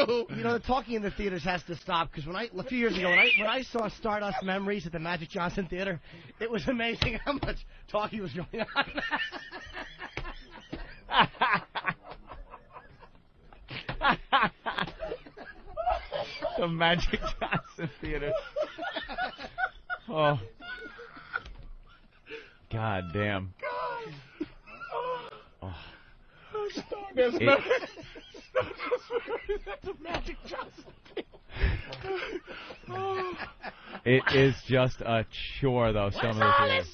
food. You know, the talking in the theaters has to stop because a few years ago when I saw Stardust Memories at the Magic Johnson Theater, it was amazing how much talking was going on. The Magic Johnson Theater. Oh. God damn. Oh. Stardust Memories at the Magic Johnson Theater. It is just a chore, though. Some of the theaters.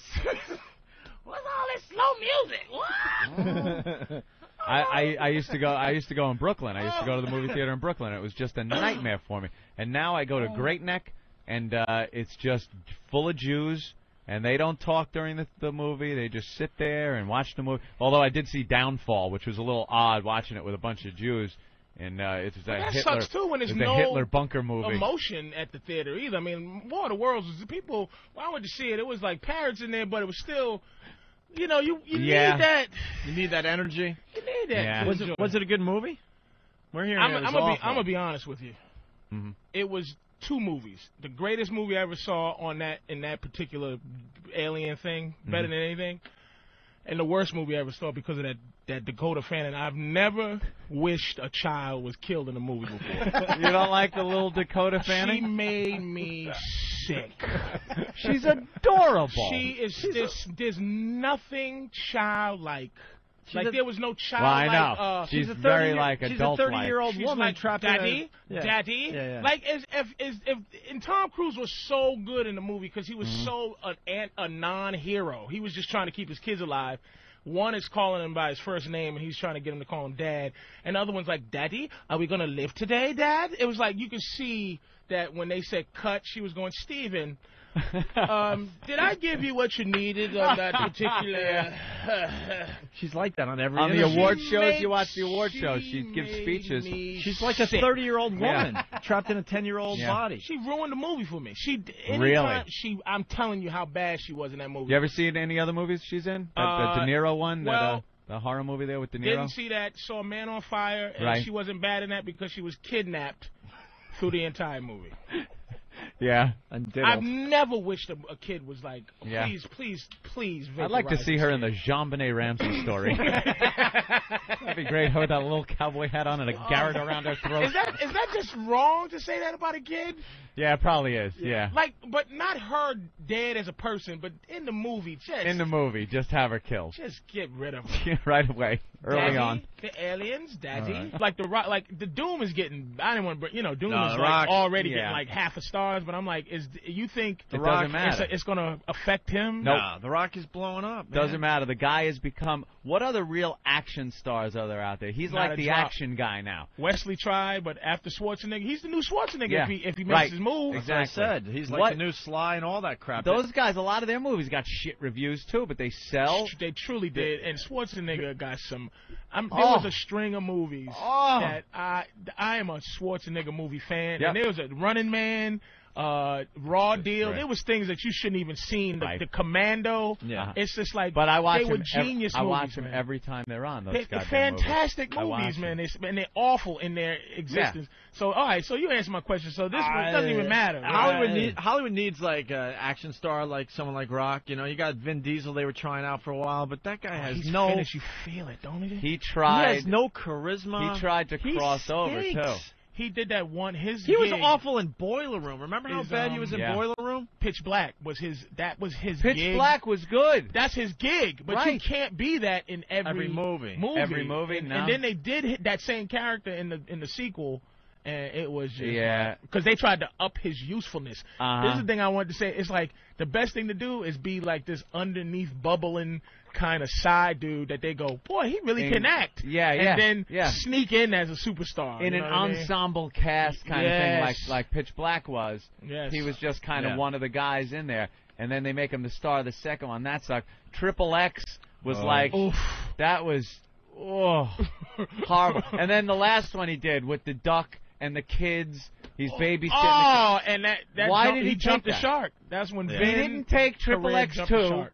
What's all this slow music? What? I used to go in Brooklyn. I used to go to the movie theater in Brooklyn. It was just a nightmare for me. And now I go to Great Neck, and it's just full of Jews, and they don't talk during the movie. They just sit there and watch the movie. Although I did see Downfall, which was a little odd watching it with a bunch of Jews. And it's a that Hitler, sucks too when there's it's no a Hitler bunker movie. Emotion at the theater either. I mean, War of the Worlds was the people. When I went to see it, it was like parrots in there, but it was still. You know, you need that. You need that energy. You need that. Yeah. Was it a good movie? We're hearing I'm gonna be honest with you. Mm-hmm. It was two movies. The greatest movie I ever saw in that particular alien thing, better than anything, and the worst movie I ever saw because of that Dakota Fanning. I've never wished a child was killed in a movie before. You don't like the little Dakota Fanning? She made me sick. She's adorable. She is. There's nothing childlike. Like there was no child. Well, I know. She's very like adult. She's a 30-year-old woman like, trapped Daddy, in a... Daddy. Yeah. Like and Tom Cruise was so good in the movie because he was so a non-hero. He was just trying to keep his kids alive. One is calling him by his first name, and he's trying to get him to call him Dad. And the other one's like, Daddy, are we going to live today, Dad? It was like you could see that when they said cut, she was going, Steven, did I give you what you needed on that particular... She's like that on every... On the award shows, you watch the award shows, she gives speeches. She's like a 30-year-old woman trapped in a 10-year-old body. She ruined the movie for me. Really? I'm telling you how bad she was in that movie. You ever see any other movies she's in? The De Niro one? Well... the horror movie there with De Niro? Didn't see that. Saw Man on Fire, and she wasn't bad in that because she was kidnapped through the entire movie. Yeah. I've never wished a kid was like, please. I'd like to see her in the Jean-Benet Ramsey story. That'd be great. Her with that little cowboy hat on and a garrote around her throat. Is that just wrong to say that about a kid? Yeah, it probably is. Yeah. Like, but not her dead as a person, but in the movie, just have her killed. Just get rid of her right away, early on. The aliens, Daddy. Right. Like the Rock, like the Doom is getting. I didn't want to, Doom is like already getting like half a stars, but I'm like, you think the Rock doesn't matter? It's going to affect him? No, nah, the Rock is blowing up. Man. Doesn't matter. The guy has become. What other real action stars are there out there? He's not like the action guy now. Wesley tried, but after Schwarzenegger, he's the new Schwarzenegger if he makes his move. Exactly. He's like the new Sly and all that crap. Those guys, a lot of their movies got shit reviews too, but they sell. They truly did, and Schwarzenegger got some. There was a string of movies that I am a Schwarzenegger movie fan, and there was a Running Man. Raw Deal. There was things that you shouldn't even seen. The Commando. Yeah. It's just like. But I watch they were genius movies. I watch them every time they're on. They're fantastic movies, man. And they're awful in their existence. Yeah. So all right. So you answered my question. So this one doesn't even matter. Hollywood needs like an action star, like someone like Rock. You got Vin Diesel. They were trying out for a while, but that guy has no. Finished, you feel it, don't he? He tried. He has no charisma. He tried to cross over too. He did that one. He was awful in Boiler Room. Remember how bad he was in Boiler Room? Pitch Black was his. That was his. Pitch gig. Black was good. That's his gig, but you can't be that in every movie. Every movie. No. And then they did hit that same character in the sequel, and it was just because they tried to up his usefulness. This is the thing I wanted to say. It's like the best thing to do is be like this underneath bubbling kind of side dude that they go, boy, he really can act. And then sneak in as a superstar. In an ensemble cast kind of thing like Pitch Black was. Yes. He was just kind of one of the guys in there. And then they make him the star of the second one. That sucked. Triple X was that was horrible. And then the last one he did with the duck and the kids. He's babysitting. And why did he jump the shark? That's when Vin he didn't take Triple X 2.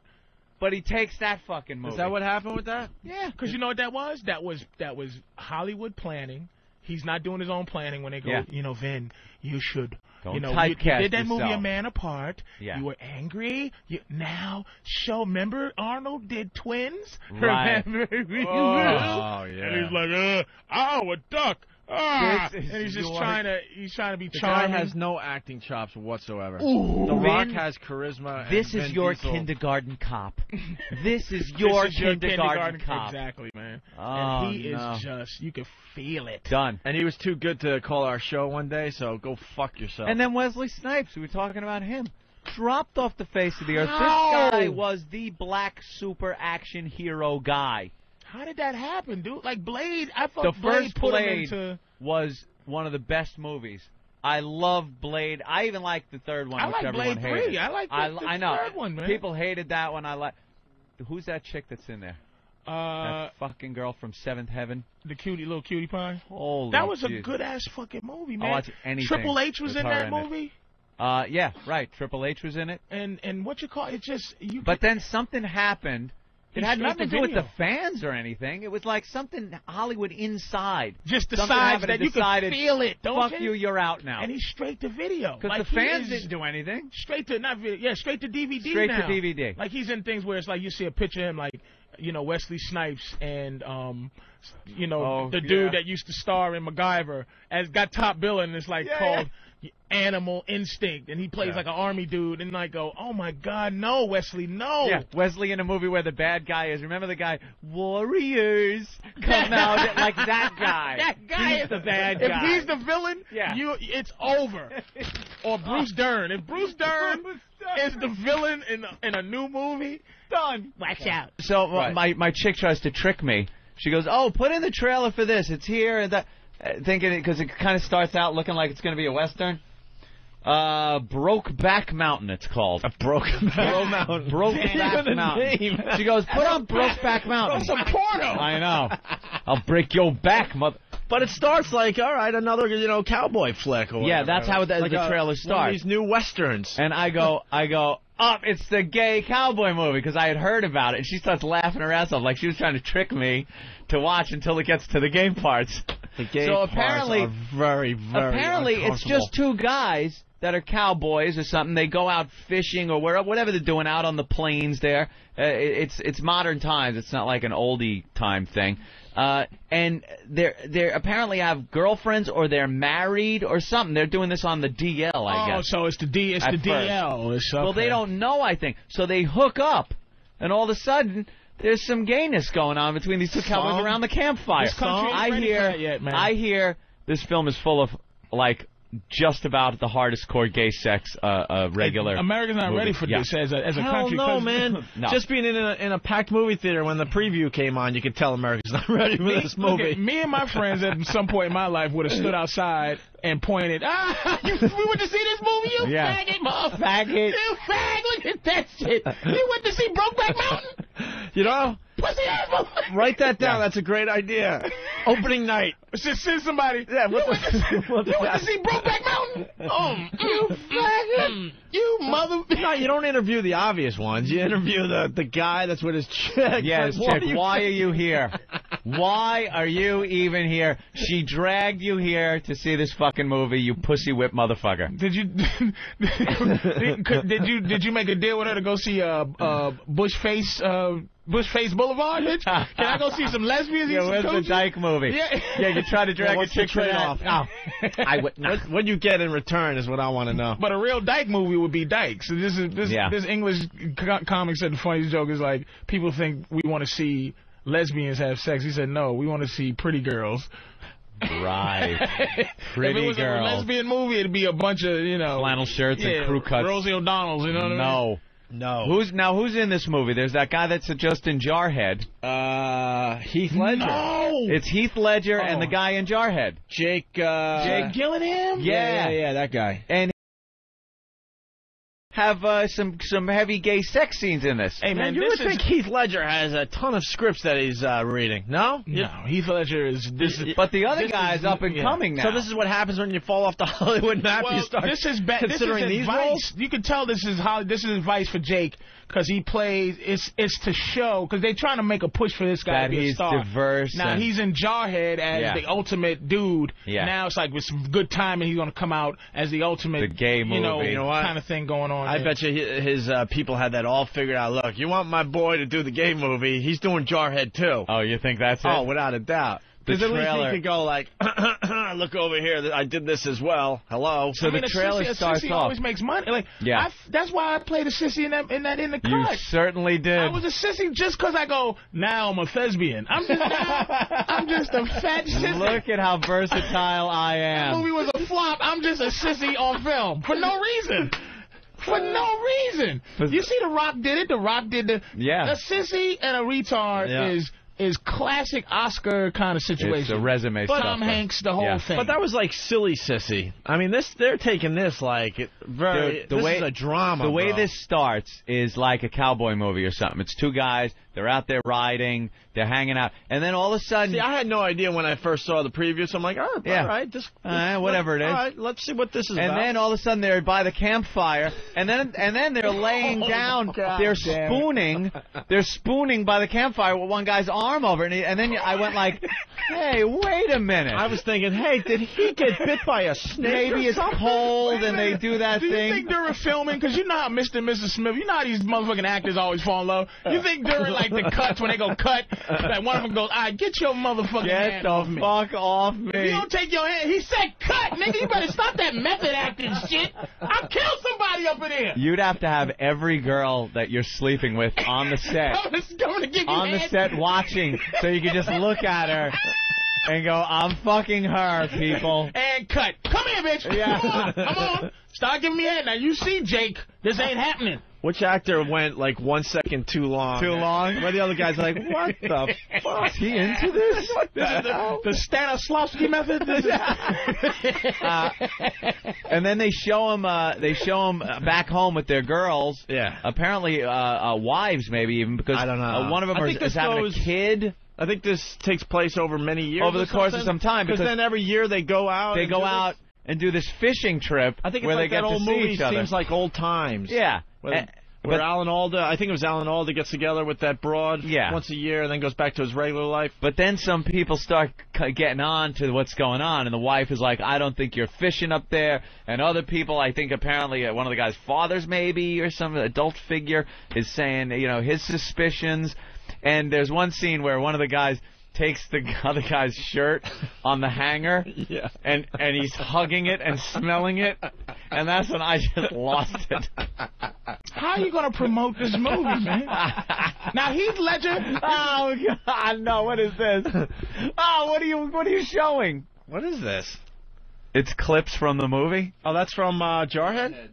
But he takes that fucking movie. Is that what happened with that? Yeah, because you know what that was? That was Hollywood planning. he's not doing his own planning when they go, Yeah. you know, Vin, you should. Don't You know, you typecast did that movie A yourself. Man Apart. Yeah. You were angry. Now remember Arnold did Twins? Right. Remember? Oh, yeah. And he's like, a duck. Ah. This is And he's just your- trying to be The charming. guy has no acting chops whatsoever. Ooh. The Rock Vin, has charisma. This and is Vin your Diesel. kindergarten cop. This is your kindergarten cop. Exactly, man. Oh, and he no. is just, you can feel it. Done. And he was too good to call our show one day, so go fuck yourself. And then Wesley Snipes, we were talking about him, dropped off the face of the earth. How? This guy was the black super action hero guy. How did that happen, dude? Like Blade, I thought The Blade first put him Blade into... was one of the best movies. I love Blade. I even like the third one, I which like everyone Blade hated. 3. I like the I know. third one, man. People hated that one. I like. Who's that chick that's in there? That fucking girl from Seventh Heaven. The little cutie pie. Holy That was jeez. a good ass fucking movie, man. I'll watch anything Triple H was with in her that in it. movie, Yeah, right. Triple H was in it. and what you call it? Just you. But then something happened. It He had shot nothing the to do with video. the fans or anything. It was like something Hollywood inside. just Something decides happened that and you can decided, feel it, don't Fuck you? you, you're out now. And he's straight to video. Because Like, the fans he is didn't do anything. straight to not video. Yeah, straight to DVD. Straight now. to DVD. Like he's in things where it's like you see a picture of him, like Wesley Snipes and Oh, the dude yeah. that used to star in MacGyver as got top billing. And it's like called Animal Instinct, and he plays like an army dude. And I go, oh my God, no, Wesley, no. Yeah, Wesley in a movie where the bad guy is. Remember the guy? Warriors come out like that guy. That guy He's is the bad if guy. he's the villain, Yeah. it's over. Or Bruce Dern. If Bruce Dern is the villain in a new movie, done. watch out. So Right. my chick tries to trick me. She goes, "Oh, put in the trailer for this. It's here and that." Thinking it because it kind of starts out looking like it's going to be a western. Brokeback Mountain, it's called. Brokeback Mountain. Brokeback Mountain. She goes, "Put on Brokeback Mountain." That's a porno. I know. I'll break your back, mother. But it starts like, all right, another cowboy flick or Yeah, whatever. that's how the Like trailer one of starts. these new westerns. And I go, it's the gay cowboy movie because I had heard about it. And she starts laughing her ass off like she was trying to trick me to watch until it gets to the gay parts. The gay So parts apparently- are very, very Apparently, it's just two guys that are cowboys or something. They go out fishing or whatever they're doing out on the plains there. It's modern times. It's not like an oldie time thing. And they apparently have girlfriends or they're married or something. They're doing this on the DL, I guess. So it's the At DL. Well, they don't know, I think. So they hook up, and all of a sudden, there's some gayness going on between these two cowboys around the campfire. This country ain't ready for that yet, man. I hear this film is full of, like, just about the hardest core gay sex regular. America's not movie. ready for Yeah. this as a Hell country. no, 'cause- man. No. Just being in a packed movie theater when the preview came on, you could tell America's not ready for this Look movie. at me and my friends at some point in my life would have stood outside and pointed, we went to see this movie, you Yeah. faggot, motherfucker. Faggot. You fag, look at that shit. You went to see Brokeback Mountain? You know, Pussy ass motherfucker. write that down. That's a great idea. Opening night. Just send somebody. Yeah, you went to see Brokeback Mountain? You faggot. You mother. No, you don't interview the obvious ones. You interview the guy that's with his chick. Yes, Like, chick, why are you here? Why are you even here? She dragged you here to see this fucking movie, you pussy whip motherfucker. Did you did you make a deal with her to go see Bushface Boulevard, bitch? Can I go see some lesbians? Yeah, eat some where's the coochie? Dyke movie? Yeah. You try to drag a what's the chick for that. trade-off? I would not. What you get in return is what I want to know. But a real Dyke movie would be Dyke. So this English comic said the funniest joke is like people think we want to see lesbians have sex. He said no, we want to see pretty girls. Right. Pretty if it was girls. a lesbian movie, it'd be a bunch of Flannel shirts and crew cuts. Rosie O'Donnell's. You know what I mean? No. Who's in this movie? There's that guy that's just in Jarhead. Heath Ledger. No. It's Heath Ledger and the guy in Jarhead. Jake Gyllenhaal. Yeah. yeah, that guy. And have some heavy gay sex scenes in this. Hey man, you would think Heath Ledger has a ton of scripts that he's reading. No, Heath Ledger is this. But the other guy's up and coming now. So this is what happens when you fall off the Hollywood map. Well, you start considering these advice. roles. You can tell this is advice for Jake because he plays. It's to show because they're trying to make a push for this guy that to be he's a star. diverse. Now he's in Jarhead as the ultimate dude. Yeah. Now it's like with some good timing, he's gonna come out as the ultimate gay movie. You know kind of thing going on. I bet you his people had that all figured out. Look, you want my boy to do the gay movie? He's doing Jarhead too. Oh, you think that's it? Oh, without a doubt. Because at least he could go like, look over here, I did this as well. Hello. So the trailer starts off. off. Always makes money. Like, that's why I played a sissy in the cut. You certainly did. I was a sissy just because I go, now I'm a thespian. I'm just a fat sissy. Look at how versatile I am. That movie was a flop. I'm just a sissy on film for no reason. For no reason. You see The Rock did it. The Rock did a sissy and a retard is classic Oscar kind of situation. It's a resume but stuff. Tom Hanks, the whole thing. But that was like silly sissy. I mean, they're taking this like very. This is a drama. The way this starts is like a cowboy movie or something. It's two guys. They're out there riding. They're hanging out, and then all of a sudden. See, I had no idea when I first saw the preview. So I'm like, all right, whatever it is. All right, let's see what this is about. And then all of a sudden they're by the campfire, and then they're laying down. They're spooning. They're spooning by the campfire with one guy's arm over, and then I went like, hey, wait a minute. I was thinking, hey, did he get bit by a snake? Maybe it's cold, and they do that thing. Do you think during filming, because you know how Mr. and Mrs. Smith, you know how these motherfucking actors always fall in love. You think during like the cuts when they go cut, like one of them goes, all right, get your motherfucking hand off me. Get the fuck off me. If you don't take your hand, he said cut, nigga. You better stop that method acting shit. I'll kill somebody up in here. You'd have to have every girl that you're sleeping with on the set. On the set watching, so you can just look at her and go, I'm fucking her, people. And cut. Come here, bitch. Yeah. Come on. Start giving me head. Now, you see, Jake, this ain't happening. Which actor went like 1 second too long? Too long? Where the other guy's like, what the fuck? Is he into this? This is the Stanislavski method? And then they show him back home with their girls. Yeah. Apparently, wives maybe even, because I don't know. One of them is having a kid. I think this takes place over many years. Over the course of some time. Because then every year they go out. They go out and do this fishing trip. I think it's where like they get that old to see movie each other. Seems like old times. Yeah. Where Alan Alda, I think it was Alan Alda, gets together with that broad once a year and then goes back to his regular life. But then some people start getting on to what's going on, and the wife is like, I don't think you're fishing up there. And other people, I think apparently one of the guy's fathers maybe or some adult figure is saying, his suspicions. And there's one scene where one of the guys takes the other guy's shirt on the hanger, and he's hugging it and smelling it, and that's when I just lost it. How are you going to promote this movie, man? Now, Heath Ledger... Oh, God, no, what is this? Oh, what are you showing? What is this? It's clips from the movie. Oh, that's from Jarhead?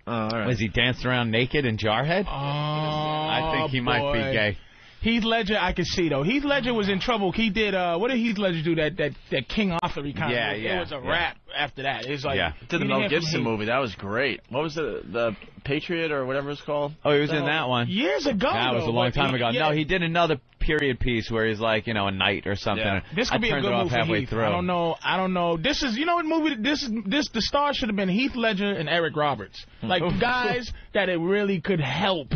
Oh, all right. Was he dancing around naked in Jarhead? Oh, I think he might be gay. Heath Ledger, I could see, though. Heath Ledger was in trouble. He did, what did Heath Ledger do? That King Arthur kind of... It was a rap after that. It's like... Did the Mel Gibson movie. That was great. What was the Patriot or whatever it's called? Oh, he was in that one. Years ago, that was a long time ago. No, he did another period piece where he's like, a knight or something. Yeah. This could be a good movie for Heath. Through. I don't know. This is, what movie? The star should have been Heath Ledger and Eric Roberts. Like, guys that it really could help.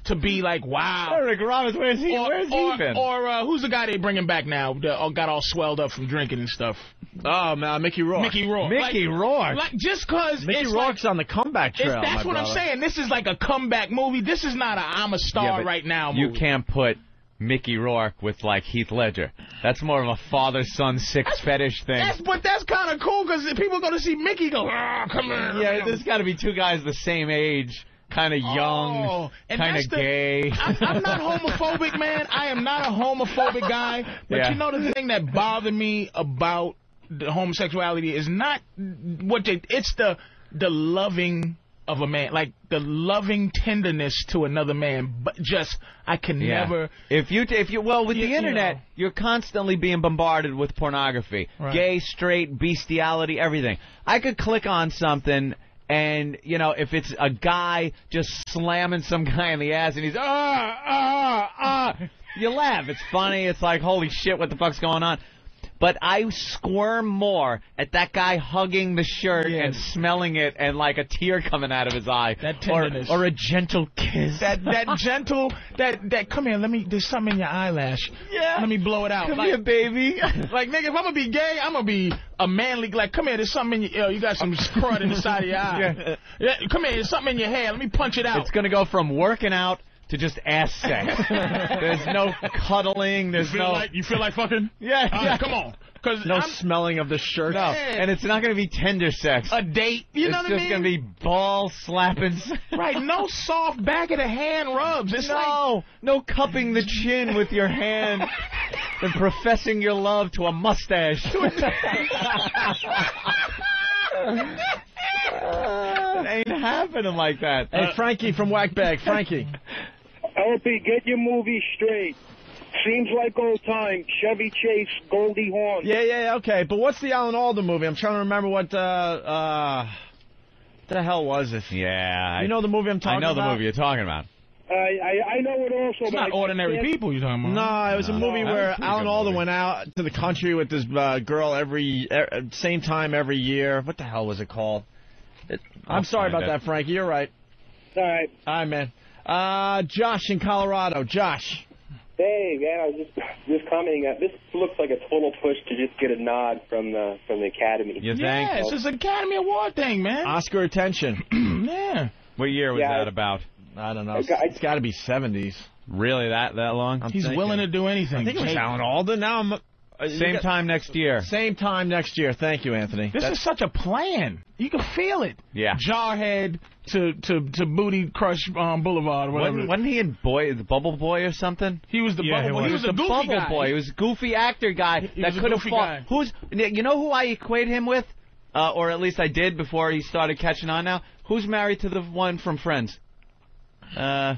To be like, wow. Eric Roberts, where's he been? Or who's the guy they bringing back now that got all swelled up from drinking and stuff? Oh, man, Mickey Rourke. Mickey Rourke. Like, just because Mickey Rourke's on the comeback trail, that's what I'm saying. This is like a comeback movie. This is not a I'm a star right now movie. You can't put Mickey Rourke with, like, Heath Ledger. That's more of a father-son fetish thing. But that's kind of cool because people go to see Mickey go, come here. Yeah, there's got to be two guys the same age. Kind of young, kind of gay. I'm not homophobic, man. I am not a homophobic guy. But the thing that bothered me about the homosexuality is not it's the loving of a man, like the loving tenderness to another man. But I can never. With the internet, you're constantly being bombarded with pornography, gay, straight, bestiality, everything. I could click on something. And, you know, if it's a guy just slamming some guy in the ass and he's, you laugh. It's funny. It's like, holy shit, what the fuck's going on? But I squirm more at that guy hugging the shirt and smelling it and like a tear coming out of his eye. That tenderness. Or a gentle kiss. That gentle, come here, there's something in your eyelash. Yeah. Let me blow it out. Come here, baby. Like, nigga, if I'm going to be gay, I'm going to be a manly, like, come here, there's something in your, you got some crud in the side of your eye. Yeah, come here, there's something in your hair. Let me punch it out. It's going to go from working out to just ass sex. There's no cuddling. There's you feel like fucking? Yeah. Come on. No smelling of the shirt. No, and it's not going to be tender sex. A date. You know what I mean? It's just going to be ball slapping. Right. No soft back of the hand rubs. It's no cupping the chin with your hand and professing your love to a mustache. It ain't happening like that. Hey, Frankie from Whackbag. Frankie. LP, get your movie straight. Seems like old time. Chevy Chase, Goldie Hawn. Yeah, okay. But what's the Alan Alda movie? I'm trying to remember what the hell was it? Yeah. You know the movie I'm talking about? I know the movie you're talking about. I know it also. It's not Ordinary People you're talking about. No, it was a movie where Alan Alda went out to the country with this girl same time every year. What the hell was it called? I'm sorry about that, Frankie. You're right. All right. All right, man. Josh in Colorado. Josh. Hey, man, I was just commenting. This looks like a total push to just get a nod from the Academy. You think? Yeah, it's this Academy Award thing, man. Oscar attention. Yeah. What year was that about? I don't know. It's got to be 70s. Really, that long? He's willing to do anything. I think it was Alan Alda. Now I'm... Same time next year. Same time next year. Thank you, Anthony. This is such a plan. You can feel it. Yeah. Jarhead to Booty Crush Boulevard or whatever. Wasn't he in the Bubble Boy or something? He was the Bubble Boy. He was a goofy Bubble guy. Boy. He was a goofy actor guy that could have fought. You know who I equate him with? Or at least I did before he started catching on now? Who's married to the one from Friends? Yeah.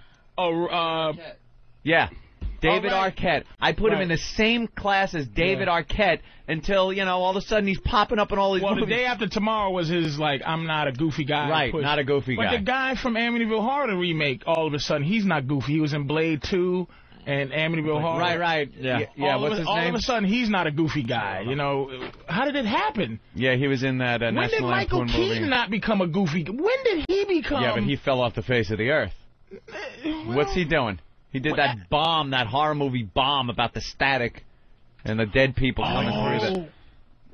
David Arquette. I put him in the same class as David Arquette until, all of a sudden he's popping up in all these movies. The Day After Tomorrow was his, I'm not a goofy guy. Right, not a goofy guy. But the guy from Amityville Horror, the remake, all of a sudden, he's not goofy. He was in Blade 2 and Amityville Horror. Right. Yeah, what's his name? All of a sudden, he's not a goofy guy. How did it happen? Yeah, he was in that When did Michael Keaton not become a goofy guy? When did he become... Yeah, but he fell off the face of the earth. What's he doing? He did that horror movie bomb about the static and the dead people coming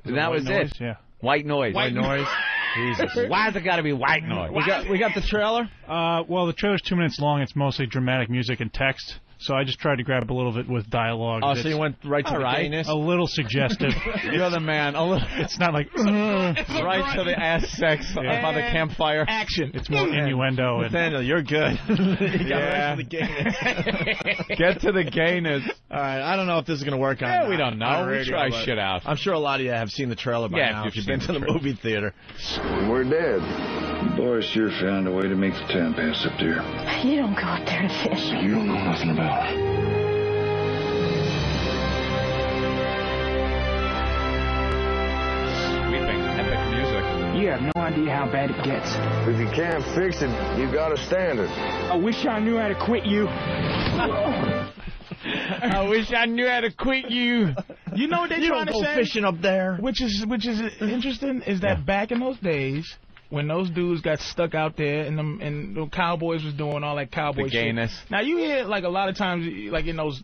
through that was noise? it. Yeah. White noise. White noise. Jesus. Why's it got to be white noise? We got the trailer? Well, the trailer's 2 minutes long. It's mostly dramatic music and text. So I just tried to grab a little bit with dialogue. Oh, so you went right to the gayness? A little suggestive. You're the man. It's not like... right to the ass sex by the campfire. Action. It's more innuendo. Nathaniel, you're good. You got right to the gayness. Get to the gayness. All right, I don't know if this is going to work on we don't know. We try shit out. I'm sure a lot of you have seen the trailer by now if you've been to the movie theater. We're dead. The boys sure found a way to make the time pass up there. You don't go up there to fish. You don't know nothing about it. Sweeping, epic music. You have no idea how bad it gets. If you can't fix it, you got a standard. I wish I knew how to quit you. I wish I knew how to quit you. You know what they're trying to say? You don't go fishing up there. Which is interesting is that back in those days, when those dudes got stuck out there and the cowboys was doing all that cowboy shit. Now you hear a lot of times in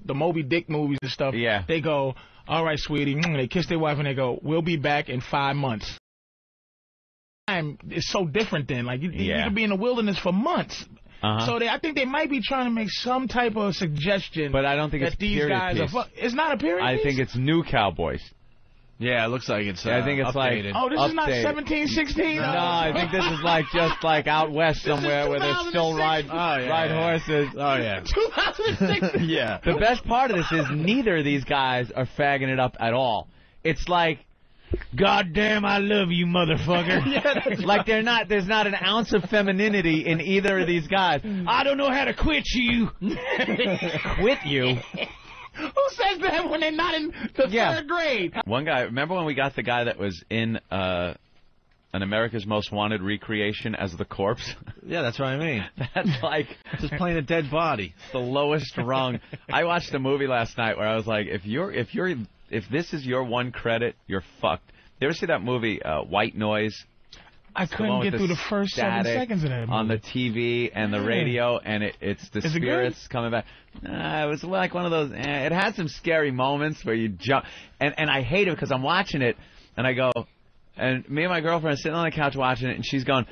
the Moby Dick movies and stuff. Yeah. They go, "All right, sweetie," they kiss their wife and they go, "We'll be back in 5 months." It's so different then. You could be in the wilderness for months. So I think they might be trying to make some type of suggestion. But I don't think it's these guys piece. It's not a period piece? I think it's new cowboys. Yeah, it looks like it's I think it's updated. Oh, this is not 1716? No, I think this is just out west somewhere where they still ride horses. Oh, yeah. 2006? Yeah. The best part of this is neither of these guys are fagging it up at all. It's like, God damn, I love you, motherfucker. There's not an ounce of femininity in either of these guys. I don't know how to quit you. Quit you? Who says that when they're not in the third grade? One guy, remember when we got the guy that was in an America's Most Wanted recreation as the corpse. Yeah, that's what I mean. That's like just playing a dead body. It's the lowest rung. I watched a movie last night where I was like, if this is your one credit, you're fucked. You ever see that movie White Noise? I couldn't get through the first 7 seconds of that movie. On the TV and the radio, and it's the spirits coming back. It was like one of those. It had some scary moments where you jump, and I hate it because I'm watching it, and I go, and me and my girlfriend are sitting on the couch watching it, and she's going,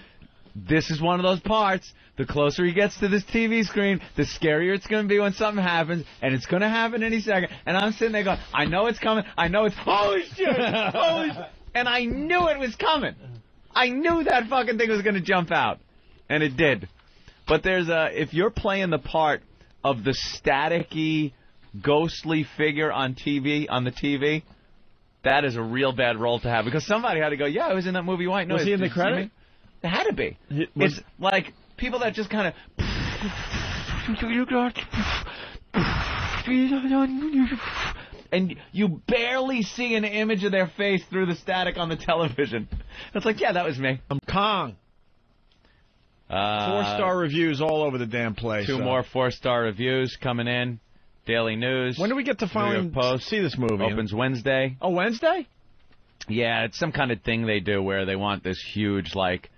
"This is one of those parts. The closer he gets to this TV screen, the scarier it's going to be when something happens, and it's going to happen any second." And I'm sitting there going, "I know it's coming. I know it's holy shit, holy shit," and I knew it was coming. I knew that fucking thing was going to jump out, and it did. But if you're playing the part of the staticky, ghostly figure on the TV, that is a real bad role to have, because somebody had to go, yeah, I was in that movie White Noise. Was he in the credit? It had to be. It's like people that just kind of... And you barely see an image of their face through the static on the television. It's like, yeah, that was me. I'm Kong. 4-star reviews all over the damn place. Two more 4-star reviews coming in. Daily News. When do we get to finally see this movie? Opens Wednesday. Oh, Wednesday? Yeah, it's some kind of thing they do where they want this huge, like,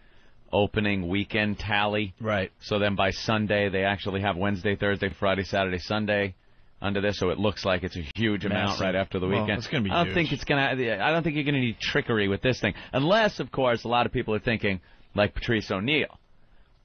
opening weekend tally. Right. So then by Sunday, they actually have Wednesday, Thursday, Friday, Saturday, Sunday under this, so it looks like it's a huge amount right after the weekend. It's going to be I don't think you're going to need trickery with this thing, unless, of course, a lot of people are thinking like Patrice O'Neal.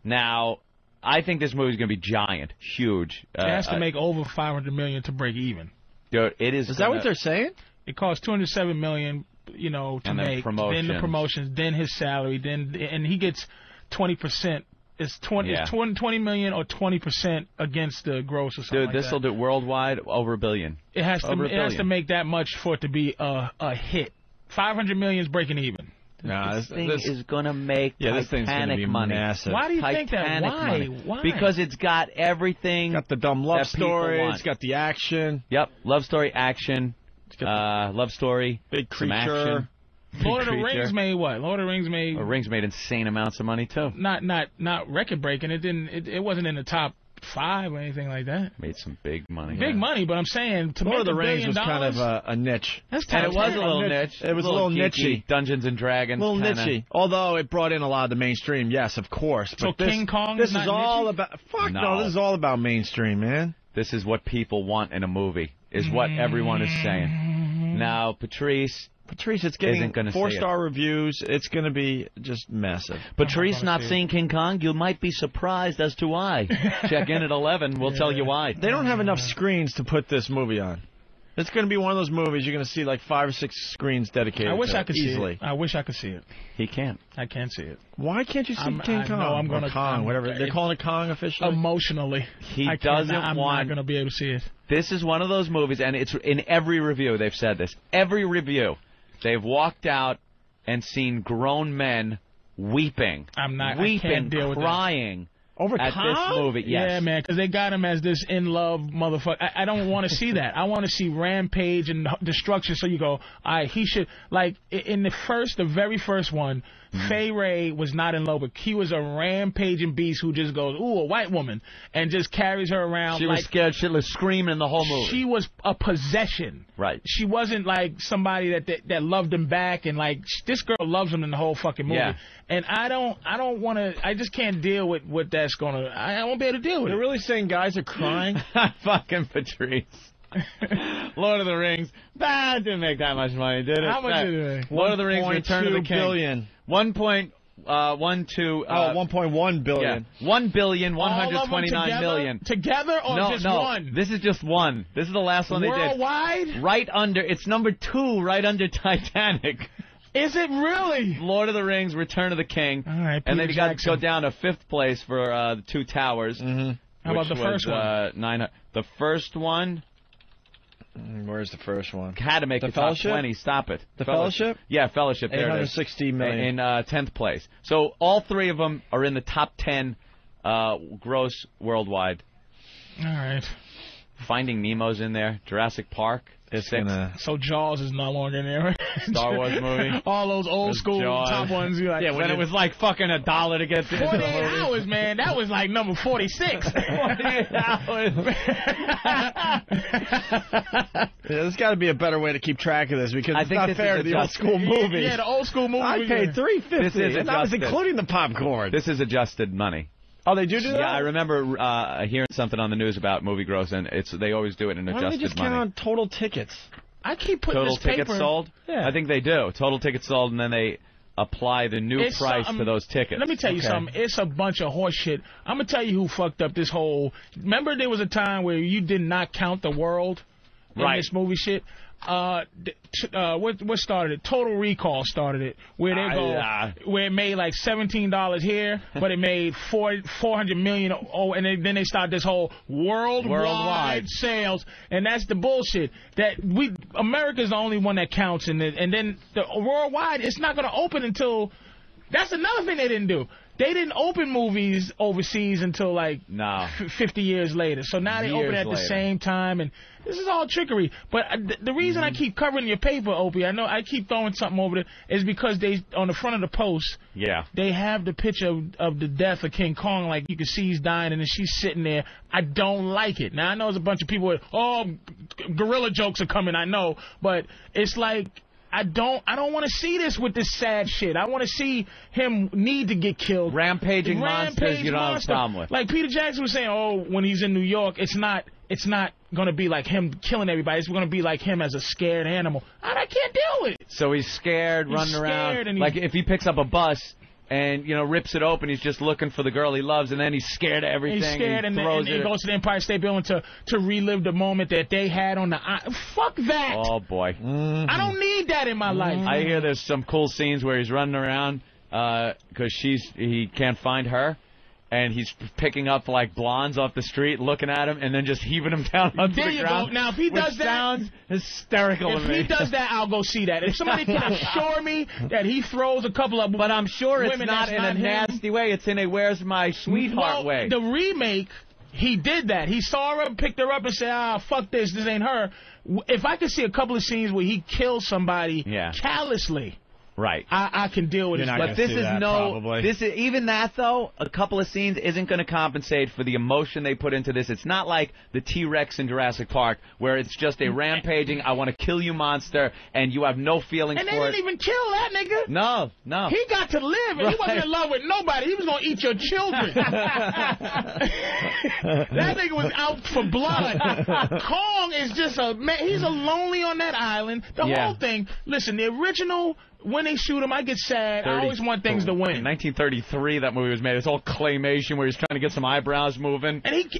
Now, I think this movie's going to be giant, huge. It has to make over $500 million to break even. Dude, it is. Is that what they're saying? It costs $207 million, to make. Then the promotions, then his salary, and he gets 20%. It's 20 million or 20% against the gross or something. Dude, this will do worldwide over $1 billion. It has to make that much for it to be a hit. $500 million is breaking even. This thing is going to make Titanic money. Massive. Why do you think that? Why? Because it's got everything. Got the dumb love story. It's got the action. Yep, love story, action. Love story, big creature. Action. Lord of the Rings made what? Lord of the Rings made. Rings made insane amounts of money too. Not record breaking. It wasn't in the top 5 or anything like that. Made some big money. Big money, but I'm saying to Lord make of the $1 Rings billion was kind of a niche. That's and it was a little niche. It was a little nichey. Dungeons and Dragons. A little nichey. Although it brought in a lot of the mainstream. Yes, of course. So but King Kong. This is is all about. Fuck no. This is all about mainstream, man. This is what people want in a movie. Is what everyone is saying. Now, Patrice, it's getting 4-star reviews. It's going to be just massive. Patrice not seeing King Kong, you might be surprised as to why. Check in at 11. We'll tell you why. They don't have enough screens to put this movie on. It's going to be one of those movies you're going to see like 5 or 6 screens dedicated. I wish to I could easily. see it. I wish I could see it. He can't. I can't see it. Why can't you see King Kong? No, I'm going to Kong, whatever they're calling it, Kong officially. Emotionally, I'm not going to be able to see it. This is one of those movies, and it's in every review they've said this. Every review, they've walked out and seen grown men weeping. I can't deal with crying. Over at Kong? This movie, yes. Yeah, man, because they got him as this in love motherfucker. I don't want to see that. I want to see rampage and destruction. So you go, all right, he should like in the very first one, Fay Ray was not in love with. He was a rampaging beast who just goes, ooh, a white woman, and just carries her around. She was scared shitless, screaming the whole movie. She was a possession. Right. She wasn't like somebody that loved him back, and like this girl loves him in the whole fucking movie. Yeah. And I don't want to. I just can't deal with what that's gonna. I won't be able to deal with it. You're really saying guys are crying? Fucking Patrice. Lord of the Rings. That didn't make that much money, did it? How much did it make? Lord of the Rings, Return of the King. Billion. 1.1 billion. Yeah. 1,129 million. Together or just one? This is just one. This is the last one they did. Worldwide? Right under. It's number 2, right under Titanic. Is it really? Lord of the Rings, Return of the King. All right, and then you got to go down to 5th place for the Two Towers. Mm-hmm. How about the first one? The first one. Where's the first one? Had to make the top 20. Stop it. The Fellowship? Yeah, Fellowship. There 860 million. In 10th place. So all 3 of them are in the top 10 gross worldwide. All right. Finding Nemo's in there. Jurassic Park. It's gonna. So Jaws is no longer in there. Star Wars movie. All those old school Jaws. top ones. Like, Yeah, when it was like fucking $1 to get into the 48 movie. hours, man. That was like number 46. 48 hours. There's got to be a better way to keep track of this because I it's think not this fair is to the old school movies. Yeah, the old school movie. I paid $3.50, and that was adjusted. including the popcorn. This is adjusted money. Oh, they do that? Yeah, I remember hearing something on the news about movie gross, and they always do it in Why don't adjusted they just money. count on total tickets? I keep putting Total this paper. tickets sold? Yeah. I think they do. Total tickets sold, and then they apply the new price to those tickets. Let me tell you something. It's a bunch of horse shit. I'm going to tell you who fucked up this whole... Remember there was a time where you did not count the world in this movie shit? What started it? Total Recall started it, where they go, where it made like $17 here, but it made $400 million. Oh, and then they start this whole worldwide sales, and that's the bullshit. That America's the only one that counts, and then the worldwide, it's not going to open until. That's another thing they didn't do. They didn't open movies overseas until like 50 years later. So now they open at the same time, and this is all trickery. But the reason I keep covering your paper, Opie, I know I keep throwing something over there, is because they on the front of the post, they have the picture of the death of King Kong, like you can see he's dying, and then she's sitting there. I don't like it. Now I know there's a bunch of people with, gorilla jokes are coming. I know, but it's like. I don't want to see this with this sad shit. I want to see him need to get killed. Rampaging monsters you don't have a problem with. Like Peter Jackson was saying, when he's in New York, it's not going to be like him killing everybody. It's going to be like him as a scared animal. I can't deal with it. So he's scared, running around. And like if he picks up a bus and, rips it open, he's just looking for the girl he loves, and then he's scared of everything. He's scared, and he goes to the Empire State Building to relive the moment that they had on the island. Fuck that! Oh, boy. Mm-hmm. I don't need that in my life. I hear there's some cool scenes where he's running around because he can't find her, and he's picking up, like, blondes off the street, looking at him, and then just heaving them down onto the ground. There you go. Now, if he does that... sounds hysterical to me. If he does that, I'll go see that. If somebody can assure me that he throws a couple of But I'm sure it's not in a nasty way. It's in a where's my sweetheart way. The remake, he did that. He saw her, picked her up, and said, fuck this ain't her. If I could see a couple of scenes where he kills somebody callously... Right. I can deal with it. But this is even that though, a couple of scenes isn't going to compensate for the emotion they put into this. It's not like the T-Rex in Jurassic Park where it's just a rampaging, I want to kill you monster, and you have no feelings for it. And they didn't even kill that nigga. No. He got to live, and he wasn't in love with nobody. He was going to eat your children. That nigga was out for blood. Kong is just he's a lonely on that island. The whole thing, listen, the original... When they shoot him, I get sad. I always want things to win. In 1933, that movie was made. It's all claymation where he's trying to get some eyebrows moving. And he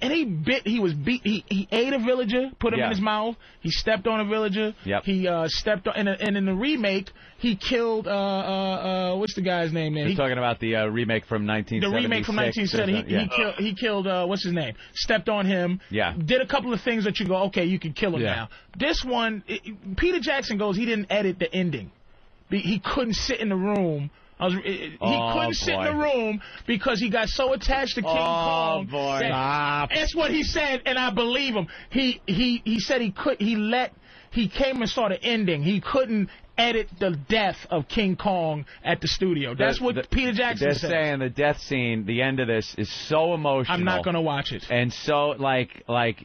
ate a villager, put him in his mouth. He stepped on a villager. Yep. He stepped on, and in the remake, he killed what's the guy's name there? You're talking about the remake from 1976. The remake from 1970. He killed what's his name? Stepped on him. Yeah. Did a couple of things that you go, okay, you can kill him now. This one, Peter Jackson goes, he didn't edit the ending. He couldn't sit in the room. He couldn't sit in the room because he got so attached to King Kong. That's what he said, and I believe him. He said he came and saw the ending. He couldn't edit the death of King Kong at the studio. That's what Peter Jackson said. They're saying the death scene, the end of this, is so emotional. I'm not going to watch it. And so, like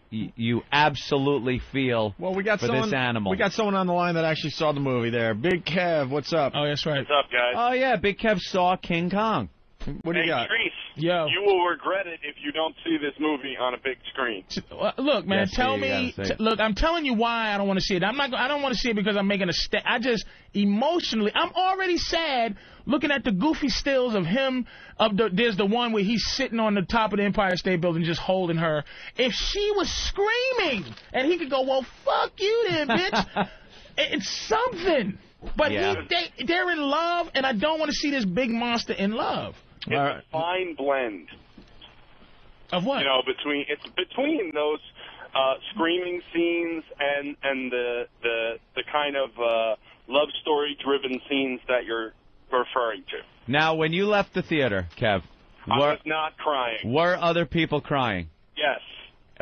you absolutely feel for this animal. We got someone on the line that actually saw the movie there. Big Kev, what's up? Oh, that's right. What's up, guys? Oh, yeah, Big Kev saw King Kong. What do you got? Patrice, Yo. You will regret it if you don't see this movie on a big screen. Look, man, look, I'm telling you why I don't want to see it. I don't want to see it because I'm making a I just emotionally, I'm already sad looking at the goofy stills of him. There's the one where he's sitting on the top of the Empire State Building just holding her. If she was screaming and he could go, well, fuck you then, bitch. It's something. But they're in love, and I don't want to see this big monster in love. It's a fine blend. Of what? It's between those screaming scenes and the kind of love story driven scenes that you're referring to. Now, when you left the theater, Kev, I was not crying. Were other people crying? Yes.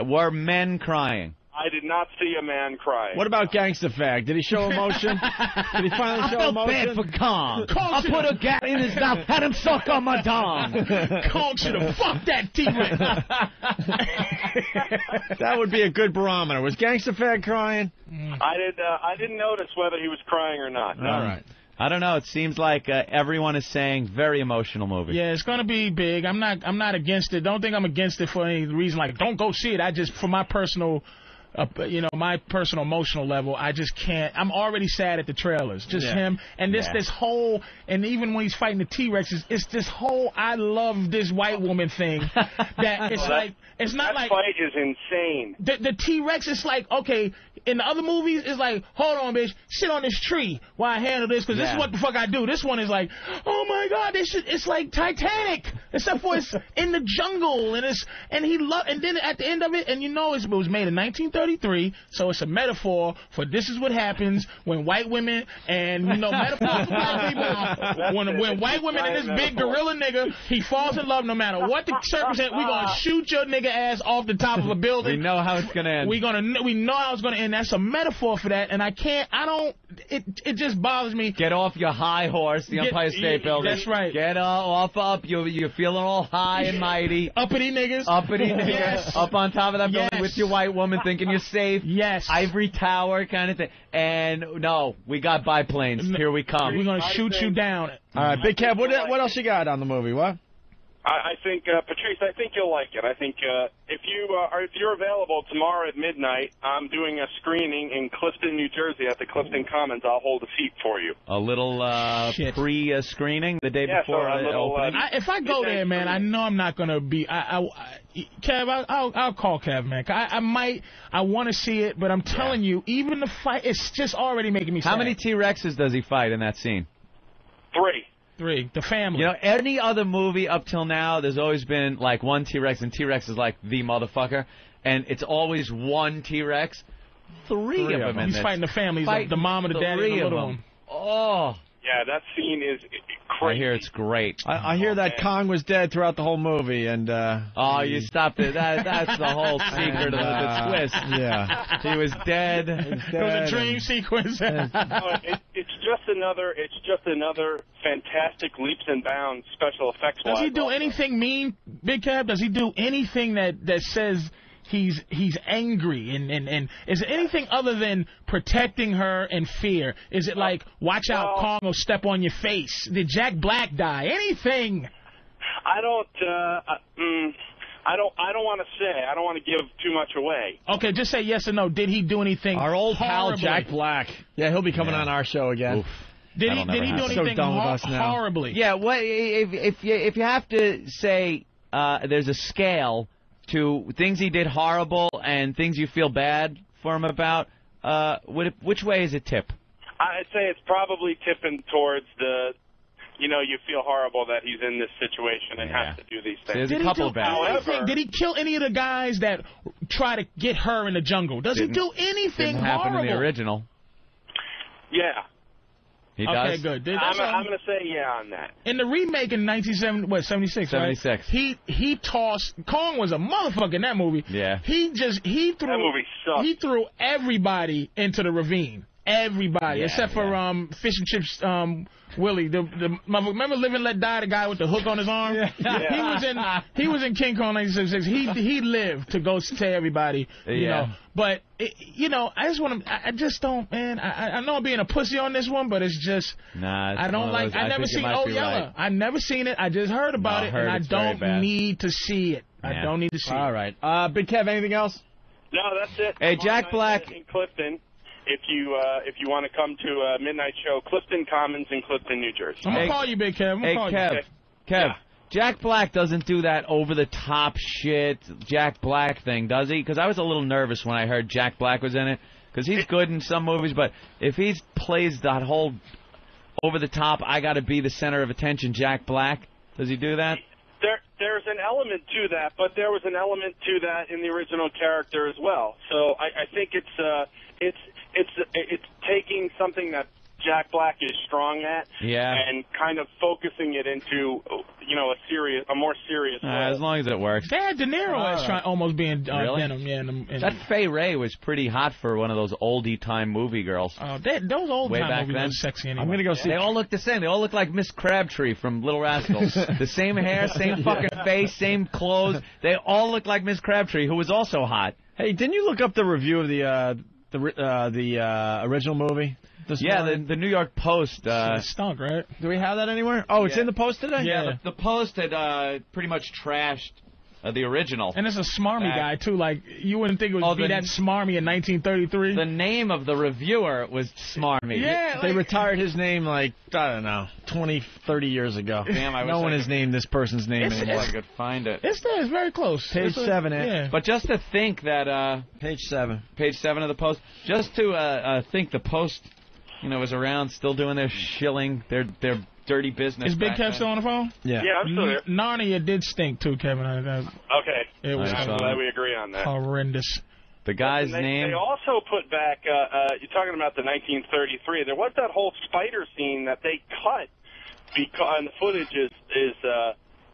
Were men crying? I did not see a man cry. What about Gangsta Fag? Did he show emotion? Did he finally show emotion? I felt bad for Kong. I put a gat in his mouth, had him suck on my dong. Kong should have fucked that T-Rex. That would be a good barometer. Was Gangsta Fag crying? I didn't notice whether he was crying or not. No. All right. I don't know. It seems like everyone is saying very emotional movie. Yeah, it's gonna be big. I'm not against it. Don't think I'm against it for any reason. Like, don't go see it. I just, for my personal, my personal emotional level, I just can't. I'm already sad at the trailers. Just him and this whole, and even when he's fighting the T-Rexes, it's this whole I love this white woman thing. That it's like it's not that like fight is insane. The T-Rex is like, okay. In the other movies, it's like, hold on, bitch, sit on this tree while I handle this, because this is what the fuck I do. This one is like, oh my God, it's like Titanic, except for it's in the jungle, and then at the end of it, and it was made in 1933, so it's a metaphor for this is what happens when white women and metaphor for black people. When white women and this big gorilla nigga, he falls in love no matter what the circumstance. We gonna shoot your nigga ass off the top of a building. We know how it's gonna end. We know how it's gonna end. That's a metaphor for that, and it just bothers me. Get off your high horse, the Empire State Building. That's right. Get off up. You're feeling all high and mighty. Uppity niggas. Yes. Up on top of that building with your white woman thinking you're safe. Yes. Ivory tower kind of thing. And no, we got biplanes. Here we come. We're going to shoot you down. All right, Big Kev, what else you got on the movie? What? I think, Patrice, I think you'll like it. I think if you're available tomorrow at midnight, I'm doing a screening in Clifton, New Jersey at the Clifton Commons. I'll hold a seat for you. A little pre-screening the day before opening? If I go there, man, I know I'm not going to be... Kev, I'll call Kev, man. I want to see it, but I'm telling you, even the fight, it's just already making me sad. How many T-Rexes does he fight in that scene? 3. The family. Any other movie up till now, there's always been like one T-Rex, and T-Rex is like the motherfucker, and it's always one T-Rex. Three of them. He's fighting the family. The mom and the daddy and the little one. Oh. Yeah, that scene is crazy. I hear it's great. I hear that Kong was dead throughout the whole movie, and you stopped it. That's the whole secret of the twist. Yeah, he was dead. It was a dream sequence. It's just another fantastic leaps and bounds special effects. Does he do anything mean, Big Cab? Does he do anything that says he's angry and is it anything other than protecting her and fear? Is it like, watch out, Kong will step on your face? Did Jack Black die? Anything? I don't want to say. I don't want to give too much away. Okay, just say yes or no. Did he do anything? Our old horribly? pal Jack Black. Yeah, he'll be coming on our show again. Oof. Did he do anything horribly? Yeah. What if you have to say there's a scale to things he did horrible and things you feel bad for him about, which way is it tip? I'd say it's probably tipping towards the, you feel horrible that he's in this situation and has to do these things. There's a couple of bad. Did he kill any of the guys that try to get her in the jungle? Does he do anything didn't horrible? Happen in the original. Yeah. He does? Okay, good. I'm going to say yeah on that. In the remake in 1976, 76. Right? He tossed... Kong was a motherfucker in that movie. Yeah. He threw... That movie sucked. He threw everybody into the ravine. Everybody. Except for Fish and Chips Willie. Remember Live and Let Die, the guy with the hook on his arm? Yeah. He was in King Kong 1976. He lived to go to everybody. You know. But I just don't, man. I know I'm being a pussy on this one, but it's just I don't like. I never seen Oh Yeller. Right. I never seen it. I just heard about it, and I don't need to see it. Yeah. I don't need to see it. All right. Big Kev, anything else? No, that's it. Hey, Jack Black in Clifton. If you want to come to a midnight show, Clifton Commons in Clifton, New Jersey. I'm gonna call you, Big Kev. Kev. Yeah. Jack Black doesn't do that over-the-top shit Jack Black thing, does he? Because I was a little nervous when I heard Jack Black was in it. Because he's good in some movies, but if he plays that whole over-the-top, I got to be the center of attention Jack Black, does he do that? There's an element to that, but there was an element to that in the original character as well. So I think it's taking something that Jack Black is strong at, and kind of focusing it into, a more serious role. As long as it works. They had De Niro as almost being really? Venom. Yeah, That Fay Wray was pretty hot for one of those oldie-time movie girls. Those old-time movies then. were sexy anyway. I'm going to go see. They all look the same. They all look like Miss Crabtree from Little Rascals. The same hair, same fucking face, same clothes. They all look like Miss Crabtree, who was also hot. Hey, didn't you look up the review of the original movie? The New York Post. It stunk, right? Do we have that anywhere? Oh, it's in the Post today? Yeah, the Post had pretty much trashed the original. And it's a smarmy guy, too. Like, you wouldn't think it would be that smarmy in 1933. The name of the reviewer was Smarmy. Yeah, they retired his name, I don't know, 20, 30 years ago. Damn, no one has named this person's name anymore. I could find it. It's very close. Page 7, yeah. But just to think that... Page 7. Page 7 of the Post. Just to think the Post... was around, still doing their shilling, their dirty business. Is Big Kev still on the phone? Yeah, I'm still there. Narnia did stink, too, Kevin. Okay. It was I'm glad we agree on that. Horrendous. The guy's name... They also put back, you're talking about the 1933, there was that whole spider scene that they cut, and the footage is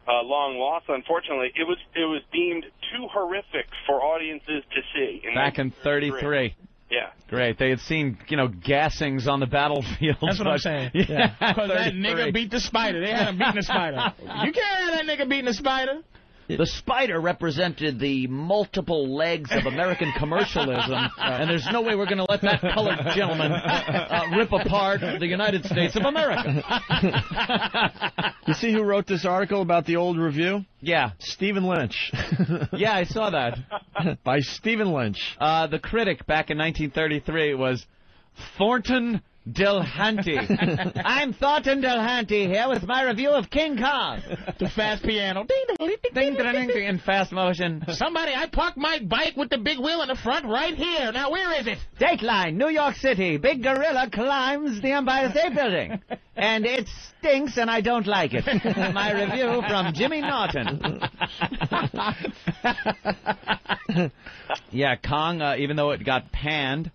long lost, unfortunately. It was deemed too horrific for audiences to see. Back in 33. Yeah. Great. They had seen, gassings on the battlefield. That's what I'm saying. Yeah. Because that nigga beat the spider. They had him beating the spider. You can't have that nigga beating the spider. The spider represented the multiple legs of American commercialism, and there's no way we're going to let that colored gentleman rip apart the United States of America. You see who wrote this article about the old review? Yeah. Stephen Lynch. Yeah, I saw that. By Stephen Lynch. The critic back in 1933 was Thornton Delhanty. I'm Thornton Delhanty here with my review of King Kong. The fast piano. In fast motion. Somebody, I parked my bike with the big wheel in the front right here. Now, where is it? Dateline, New York City. Big gorilla climbs the Empire State Building. And it stinks, and I don't like it. My review from Jimmy Norton. Yeah, Kong, even though it got panned,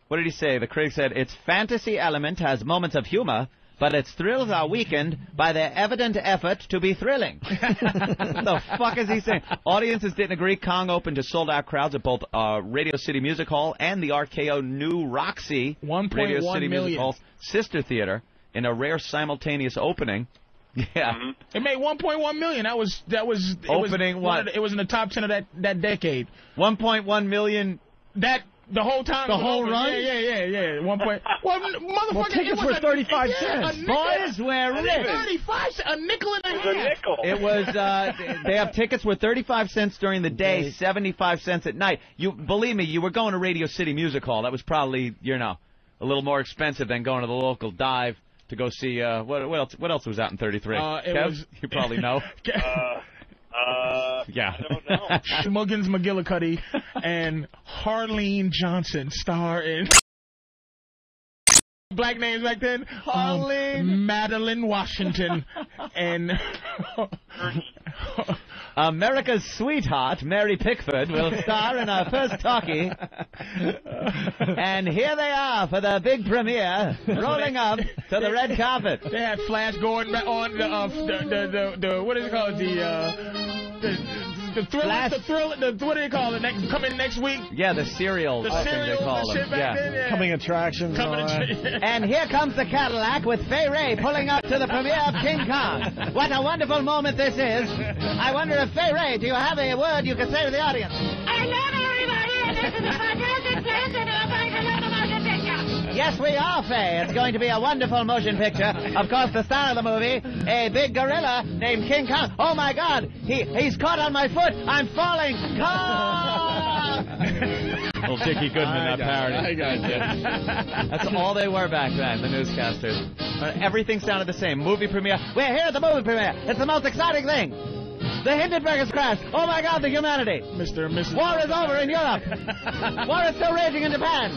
what did he say? The critic said, its fantasy element has moments of humor, but its thrills are weakened by their evident effort to be thrilling. What the fuck is he saying? Audiences didn't agree. Kong opened to sold-out crowds at both Radio City Music Hall and the RKO New Roxy Radio City Music Hall's sister theater in a rare simultaneous opening. Yeah. Mm-hmm. It made 1.1 million. That was opening what? It was in the top 10 of that decade. 1.1 million. The whole time. The whole run? Yeah. 1 point. Well, motherfucker, well, tickets were 35 cents. Boys, we're rich. 35 cents, a nickel and a half. A nickel. It was. They have tickets worth 35 cents during the day, 75 cents at night. You believe me, you were going to Radio City Music Hall. That was probably a little more expensive than going to the local dive to go see. What else was out in 33? Kev, you probably know. Yeah. I don't know. Schmuggins McGillicuddy and Harleen Johnson star in black names back then. Madeline Washington and America's sweetheart, Mary Pickford, will star in our first talkie. And here they are for the big premiere, rolling up to the red carpet. They had Flash Gordon on the what is it called? The Thriller, what do they call it? Coming next week? Yeah, the serial. The serial, they call them. Yeah. Coming attractions. And here comes the Cadillac with Fay Wray pulling up to the premiere of King Kong. What a wonderful moment this is. I wonder if Fay Wray, do you have a word you can say to the audience? I love everybody, and this is a fantastic place, and everybody can love the motion picture. Yes, we are, Fay. It's going to be a wonderful motion picture. Of course, the star of the movie, a big gorilla named King Kong. Oh, my God. He's caught on my foot. I'm falling. Kong! Little Dickie Goodman in that parody. I got you. That's all they were back then, the newscasters. Everything sounded the same. Movie premiere. We're here at the movie premiere. It's the most exciting thing. The Hindenburgers crashed. Oh, my God, the humanity. Mr. and Mrs. War is over in Europe. War is still raging in Japan.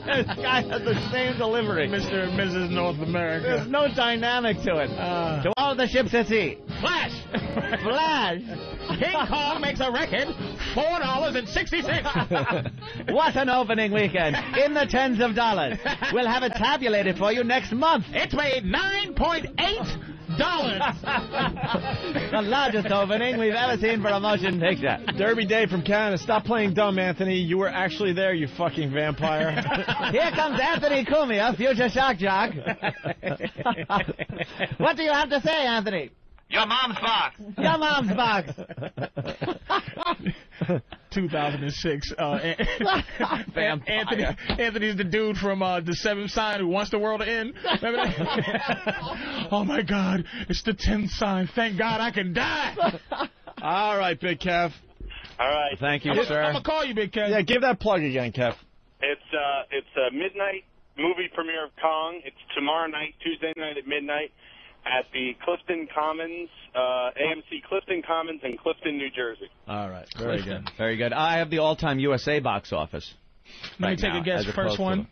This guy has the same delivery. Mr. and Mrs. North America. There's no dynamic to it. To all the ships at sea. Flash! Flash! King Kong makes a record, $4.66. What an opening weekend. In the tens of dollars. We'll have it tabulated for you next month. It's made $9.8 The largest opening we've ever seen for a motion picture. Derby Day from Canada. Stop playing dumb, Anthony. You were actually there, you fucking vampire. Here comes Anthony Cumia, future shock jock. What do you have to say, Anthony? Your mom's box. Your mom's box. 2006. Anthony's the dude from The Seventh Sign who wants the world to end. Remember that? Oh, my God. It's the 10th sign. Thank God I can die. All right, Big Kev. All right. Thank you, sir. I'm going to call you, Big Kev. Yeah, give that plug again, Kev. It's a midnight movie premiere of Kong. It's tomorrow night, Tuesday night at midnight, at the Clifton Commons, AMC Clifton Commons in Clifton, New Jersey. All right. Very good. Very good. I have the all-time USA box office. Let me take a guess. First one,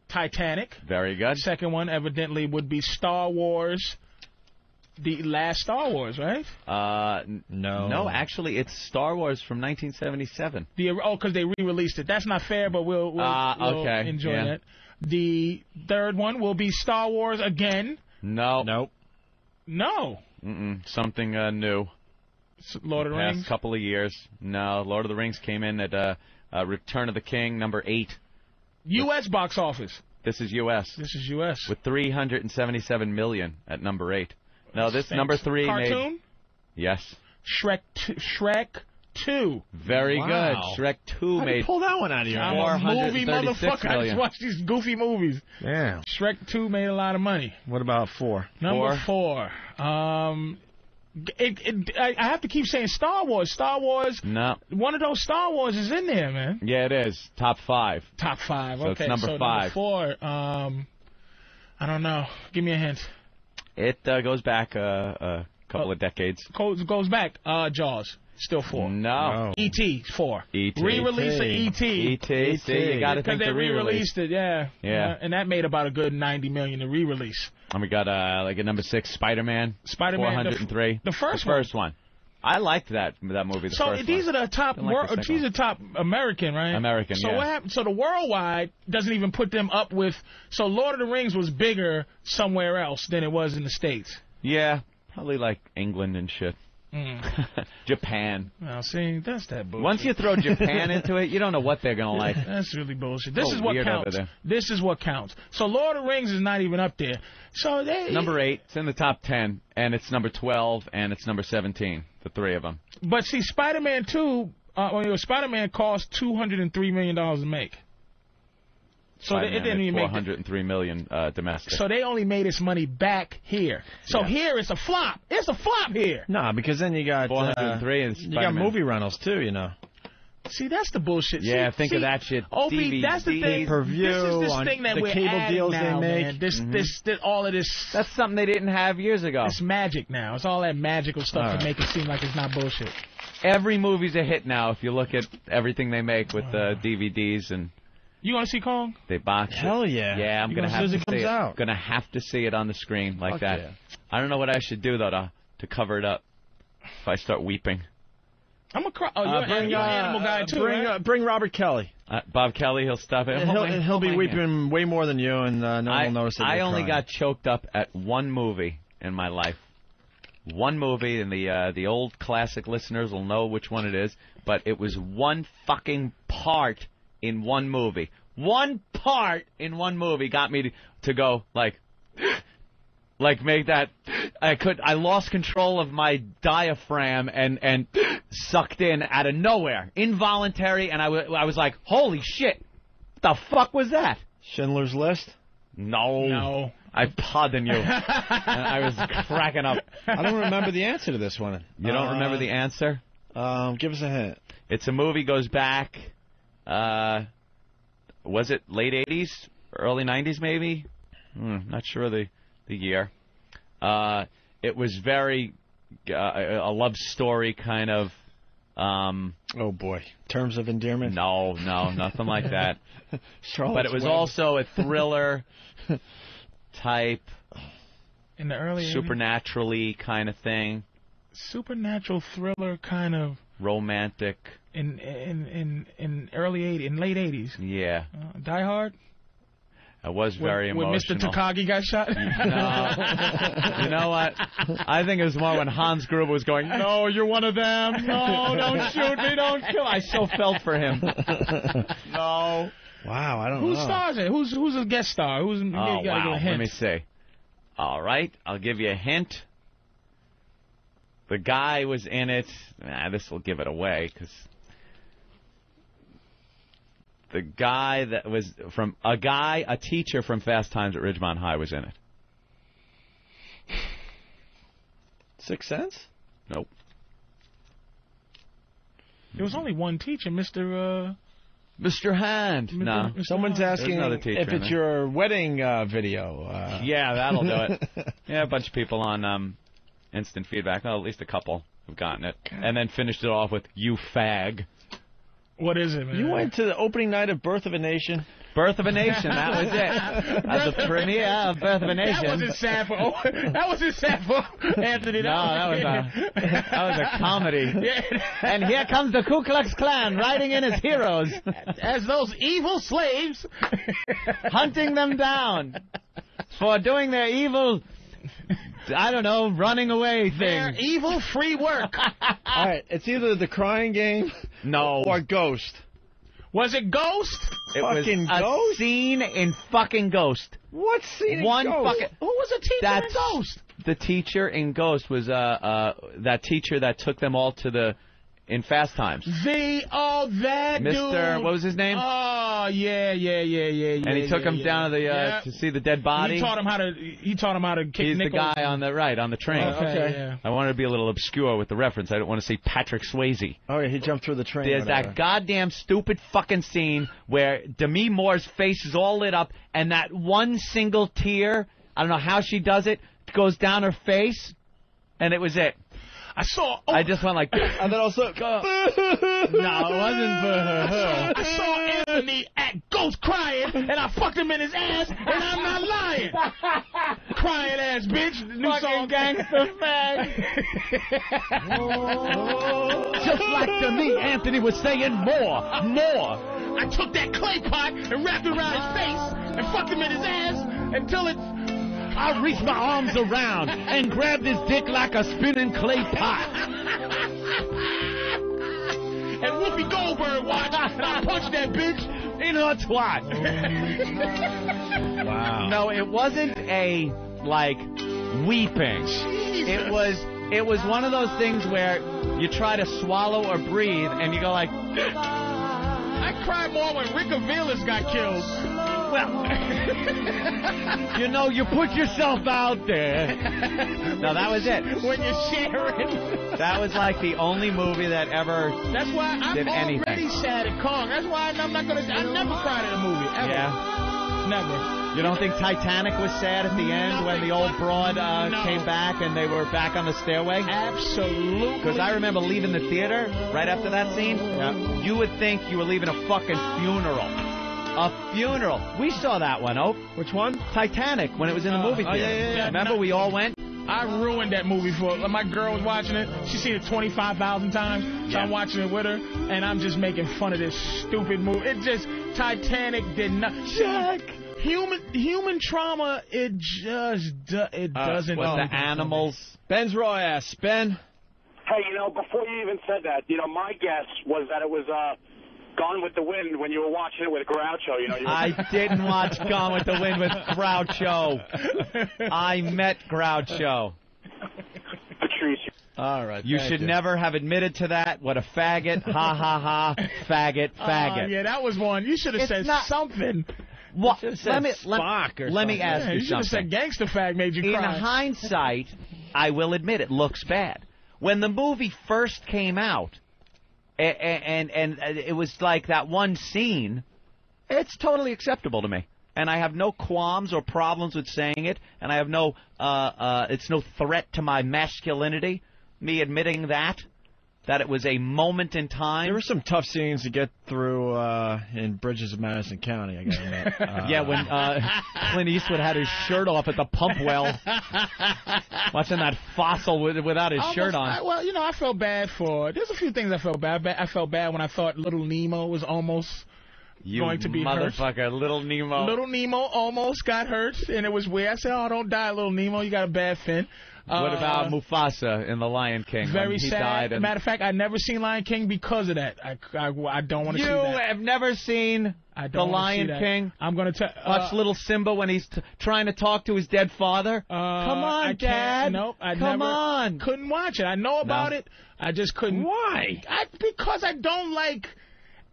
Titanic. Very good. Second one, evidently, would be Star Wars. The last Star Wars, right? No. No, actually, it's Star Wars from 1977. Because they re-released it. That's not fair, but we'll okay. enjoy Yeah. that. The third one will be Star Wars again. No. Nope. No. Something new. Lord of the Rings? Past couple of years. No, Lord of the Rings came in at Return of the King, number 8. U.S. box office. This is U.S. This is U.S. With $377 million at number 8. No, this number 3 Cartoon? made... Yes. Shrek 2. Very good. Shrek 2 How made... did you pull that one out of your I'm a movie motherfucker. I just watch these goofy movies. Yeah. Shrek 2 made a lot of money. What about 4? Number 4. I have to keep saying Star Wars. Star Wars. No. One of those Star Wars is in there, man. Yeah, it is. Top 5. Top 5. So Okay. it's number 5. Number 4. I don't know. Give me a hint. It goes back a couple of decades. Goes back. Jaws. Still 4. No. E.T. 4. E.T. Re-release of E.T. E.T. See, you got to think Because they re-released it, yeah. And that made about a good $90 million to re-release. And we got like at number 6, Spider-Man. Spider-Man. 403. The first one. I liked that movie. So these are the top. These are top American, right? American. So what happened? So the worldwide doesn't even put them up with. So Lord of the Rings was bigger somewhere else than it was in the States. Yeah, probably like England and shit. Japan. Well, see, that's that bullshit. Once you throw Japan into it, you don't know what they're gonna like. That's really bullshit. This is what counts. This is what counts. So Lord of the Rings is not even up there. So number 8. It's in the top 10, and it's number 12, and it's number 17. The 3 of them. But see, Spider-Man 2. Spider-Man cost $203 million to make. So it didn't even make $403 million domestic. So they only made its money back here. So here it's a flop. It's a flop here. Nah, because then you got 403 and you got movie rentals too, you know. See, that's the bullshit. Yeah, think of that shit. Opie, that's the thing. Per-view, this is this thing that the we're cable adding deals now, they make. Man. This, all of this. That's something they didn't have years ago. It's magic now. It's all that magical stuff to make it seem like it's not bullshit. Every movie's a hit now if you look at everything they make with the DVDs and. You want to see Kong? They box it. Hell yeah. Yeah, I'm going to have to see it. Out. Going to have to see it on the screen like that. Yeah. I don't know what I should do, though, to cover it up if I start weeping. I'm going to cry. Oh, you're an animal guy, too, right? Bring Robert Kelly. Bob Kelly, he'll stop it. He'll be weeping way more than you, and no one will notice it. I only got choked up at one movie in my life. One movie, and the old classic listeners will know which one it is, but it was one fucking part in one movie. One part in one movie got me to go like make that. I lost control of my diaphragm and sucked in out of nowhere, involuntary, and I was like, holy shit, what the fuck was that? Schindler's List? No. I pardon you. I was cracking up. I don't remember the answer to this one. You don't remember the answer? Give us a hint. It's a movie goes back. Was it late 80s, early 90s maybe? Not sure the year. It was very a love story kind of. Oh boy, Terms of Endearment? No, nothing like that. But it was Web. also a thriller type, in the early supernaturally kind of thing. Supernatural thriller kind of. Romantic. In early 80s, in late 80s. Yeah. Die Hard? I was very when emotional. Mr. Takagi got shot? No. You know what? I think it was more when Hans Gruber was going, no, you're one of them. No, don't shoot me, don't kill. I so felt for him. No. Wow, I don't know. Who stars it? Who's a guest star? Oh, wow. Let me see. All right, I'll give you a hint. The guy was in it. This will give it away, because the guy that was from a teacher from Fast Times at Ridgemont High was in it. Sixth Sense? Nope. There was only one teacher, Mr. Hand. No. Someone's asking if it's your wedding video. Yeah, that'll do it. Yeah, a bunch of people on instant feedback. Well, at least a couple have gotten it. And then finished it off with, you fag. What is it, man? You went to the opening night of Birth of a Nation? Birth of a Nation, that was it. At the premiere of Birth of a Nation. That wasn't sad for Anthony. No, that was a comedy. Yeah. And here comes the Ku Klux Klan riding in as heroes. As those evil slaves. Hunting them down for doing their evil, I don't know, running away thing. Their evil free work. All right, it's either The Crying Game or Ghost. Was it Ghost? It was a scene in fucking Ghost. What scene in One Ghost? fucking... Who was a teacher in Ghost? The teacher in Ghost was that teacher that took them all to the... in Fast Times. That Mr. dude. What was his name? Oh, yeah. And he took him down to the to see the dead body. He taught him how to kick He's nickels. the guy on the train. Okay. Yeah. I wanted to be a little obscure with the reference. I don't want to say Patrick Swayze. Oh, yeah, he jumped through the train. There's that goddamn stupid fucking scene where Demi Moore's face is all lit up and that one single tear, I don't know how she does it, goes down her face, and it was it. I just went like, and then also, no, it wasn't for her. I saw Anthony at Ghost crying, and I fucked him in his ass, and I'm not lying. Crying ass bitch. New song, gangster fag. Just like to me, Anthony was saying more. I took that clay pot and wrapped it around his face and fucked him in his ass until it... I reached my arms around and grabbed his dick like a spinning clay pot. And Whoopi Goldberg watched, and I punched that bitch in her twat. Wow. No, it wasn't a, like, weeping. Jesus. It was one of those things where you try to swallow or breathe, and you go like... I cried more when Rick Aviles got killed. Well, you know, you put yourself out there. No, that was it. When you're sharing. That was like the only movie that ever That's why I'm did already anything. sad at Kong. That's why I'm not going to... I never cried at a movie, ever. Yeah. Never. You don't think Titanic was sad at the end when the old broad came back and they were back on the stairway? Absolutely. Because I remember leaving the theater right after that scene. Yeah. You would think you were leaving a fucking funeral. A funeral. We saw that one, Ope. Which one? Titanic, when it was in the movie theater. Yeah. Remember we all went? I ruined that movie for my girl was watching it. She's seen it 25,000 times. So I'm watching it with her, and I'm just making fun of this stupid movie. It just Titanic did not. Jack. Human trauma. It just doesn't. With the animals. Ben's raw ass. Ben. Hey, before you even said that, my guess was that it was Gone with the Wind when you were watching it with Groucho. I didn't watch Gone with the Wind with Groucho. I met Groucho. Patrice. All right. You should never have admitted to that. What a faggot. Ha, ha, ha. Faggot. Yeah, that was one. You should have said something. What? Let me ask you something. You should have said gangster fag made you cry. In hindsight, I will admit it looks bad. When the movie first came out, and it was like that one scene, it's totally acceptable to me. And I have no qualms or problems with saying it, and I have it's no threat to my masculinity, me admitting that it was a moment in time. There were some tough scenes to get through in Bridges of Madison County, I gotta admit. Yeah, when Clint Eastwood had his shirt off at the pump well, watching that fossil without his shirt on. I felt bad for... There's a few things I felt bad. I felt bad when I thought Little Nemo was almost going to be hurt. Motherfucker, Little Nemo. Little Nemo almost got hurt, and it was weird. I said, "Oh, don't die, Little Nemo. You got a bad fin." What about Mufasa in The Lion King? Very he sad. died and... Matter of fact, I've never seen Lion King because of that. I don't want to see that. You have never seen The Lion King? I'm going to watch little Simba when he's trying to talk to his dead father. Come on, Dad. Nope, Come on. Couldn't watch it. I know about it. I just couldn't. Why? Because I don't like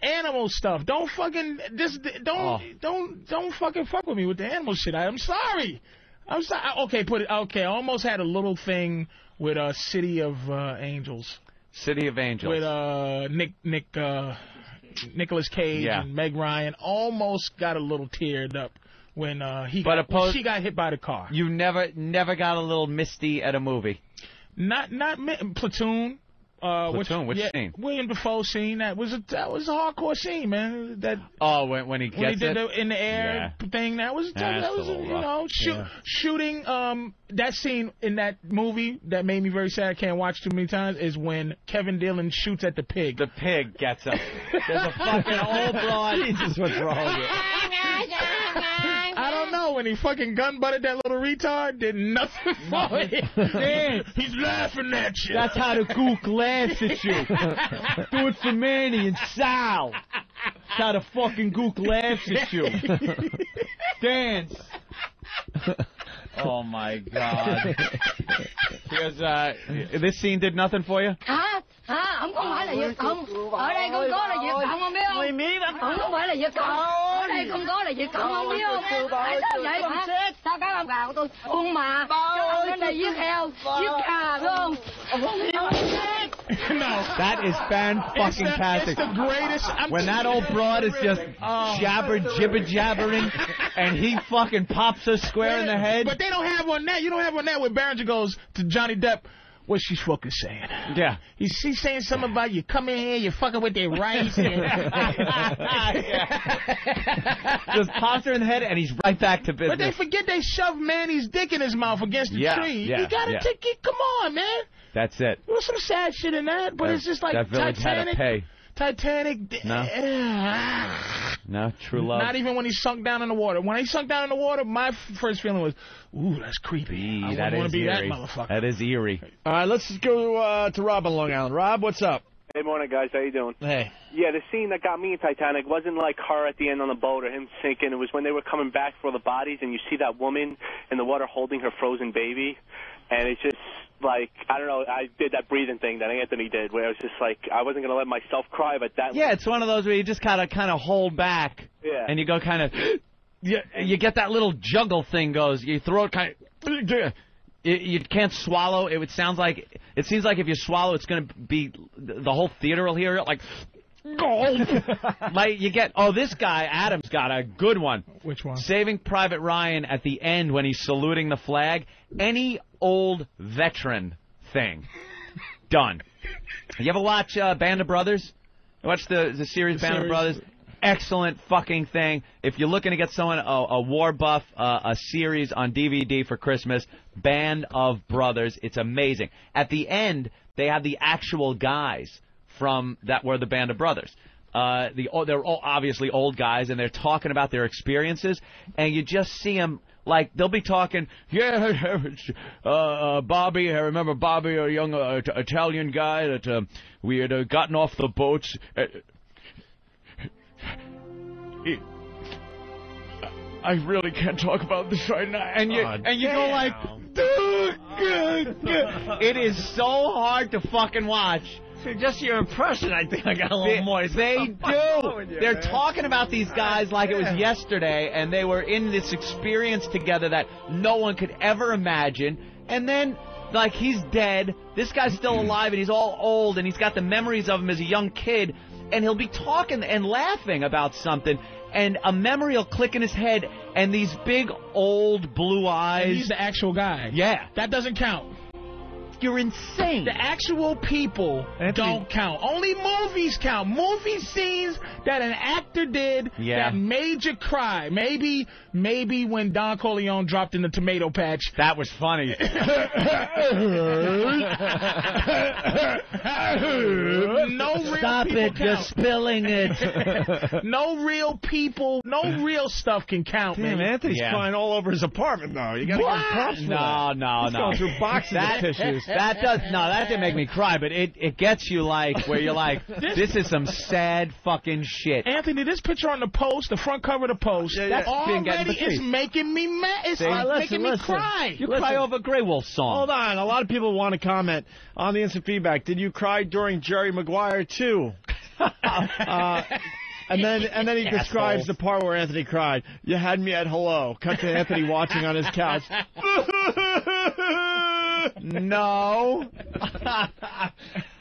animal stuff. Don't fucking don't fucking fuck with me with the animal shit. I'm sorry. I'm sorry. Okay, I almost had a little thing with City of Angels. City of Angels. With Nicolas Cage and Meg Ryan. Almost got a little teared up when when she got hit by the car. You never got a little misty at a movie. Not Platoon. Platoon, which scene? William Dafoe scene. That was a hardcore scene, man. When he gets did the in the air thing. That was shooting. That scene in that movie that made me very sad. I can't watch too many times. Is when Kevin Dillon shoots at the pig. The pig gets up. There's a fucking old broad. Jesus, what's wrong with you? I don't know, when he fucking gun-butted that little retard, did nothing for it. He's laughing at you. That's how the gook laughs at you. Do it for Manny and Sal. That's how the fucking gook laughs at you. Dance. Oh, my God. Because, this scene did nothing for you? Không phải là Việt Cộng. Ở đây không có là Việt Cộng, không biết không? Không phải là Việt Cộng. Ở đây không có là Việt Cộng, không biết không? Tại sao vậy hả? Sao các ông gà của tôi ung mà cho lên đây giết heo, giết gà, phải không? No. That is fan-fucking-tastic. It's the greatest. When that old broad is just jibber-jabbering, and he fucking pops her square in the head. But they don't have one now. You don't have one now where Barringer goes to Johnny Depp. What's she fucking saying? Yeah. She's saying something about you come in here, you're fucking with their rice. Just pops her in the head, and he's right back to business. But they forget they shoved Manny's dick in his mouth against the tree. You gotta take it. Come on, man. That's it. There was some sad shit in that, but it's just like that village Titanic. Had to pay. Titanic. No, true love. Not even when he sunk down in the water. When he sunk down in the water, my first feeling was, ooh, that's creepy. I wouldn't want to be that motherfucker. That is eerie. All right, let's go to Rob on Long Island. Rob, what's up? Hey, morning, guys. How you doing? Hey. Yeah, the scene that got me in Titanic wasn't like her at the end on the boat or him sinking. It was when they were coming back for the bodies, and you see that woman in the water holding her frozen baby. And it's just like, I don't know, I did that breathing thing that Anthony did, where it was just like, I wasn't going to let myself cry, but that... Yeah, it's one of those where you just kind of hold back. Yeah. And you go kind of... You get that little juggle thing goes. Your throat kind of... You can't swallow. It seems like if you swallow, it's going to be... The whole theater will hear it, like... Like you get, this guy Adam's got a good one. Which one? Saving Private Ryan at the end when he's saluting the flag. Any old veteran thing, done. You ever watch Band of Brothers? You watch the series Band of Brothers? Excellent fucking thing. If you're looking to get someone a war buff, a series on DVD for Christmas, Band of Brothers. It's amazing. At the end, they have the actual guys from that were the Band of Brothers. They're all obviously old guys, and they're talking about their experiences, and you just see them, like, they'll be talking, Bobby, I remember Bobby, a young Italian guy that we had gotten off the boats. I really can't talk about this right now. And you go like, it is so hard to fucking watch. So just your impression, I think I got a little moist. They do. They're talking about these guys like it was yesterday, and they were in this experience together that no one could ever imagine. And then, like, he's dead. This guy's still alive, and he's all old, and he's got the memories of him as a young kid. And he'll be talking and laughing about something, and a memory will click in his head, and these big, old blue eyes. And he's the actual guy. Yeah. That doesn't count. You're insane. The actual people don't count. Only movies count. Movie scenes that an actor did that made you cry. Maybe when Don Corleone dropped in the tomato patch. That was funny. No real Stop people it, you're count. spilling it. No real people, no real stuff can count, Damn, man. Anthony's crying all over his apartment, though. You got to give him props for that. No. He's going through boxes of tissues. That didn't make me cry, but it gets you like where you're like, this is some sad fucking shit. Anthony, this picture on the Post, the front cover of the Post, That's been getting already is making me mad. It's making me cry. You cry over Grey Wolf song. Hold on. A lot of people want to comment on the instant feedback. Did you cry during Jerry Maguire too? And then he describes the part where Anthony cried. You had me at hello. Cut to Anthony watching on his couch. No.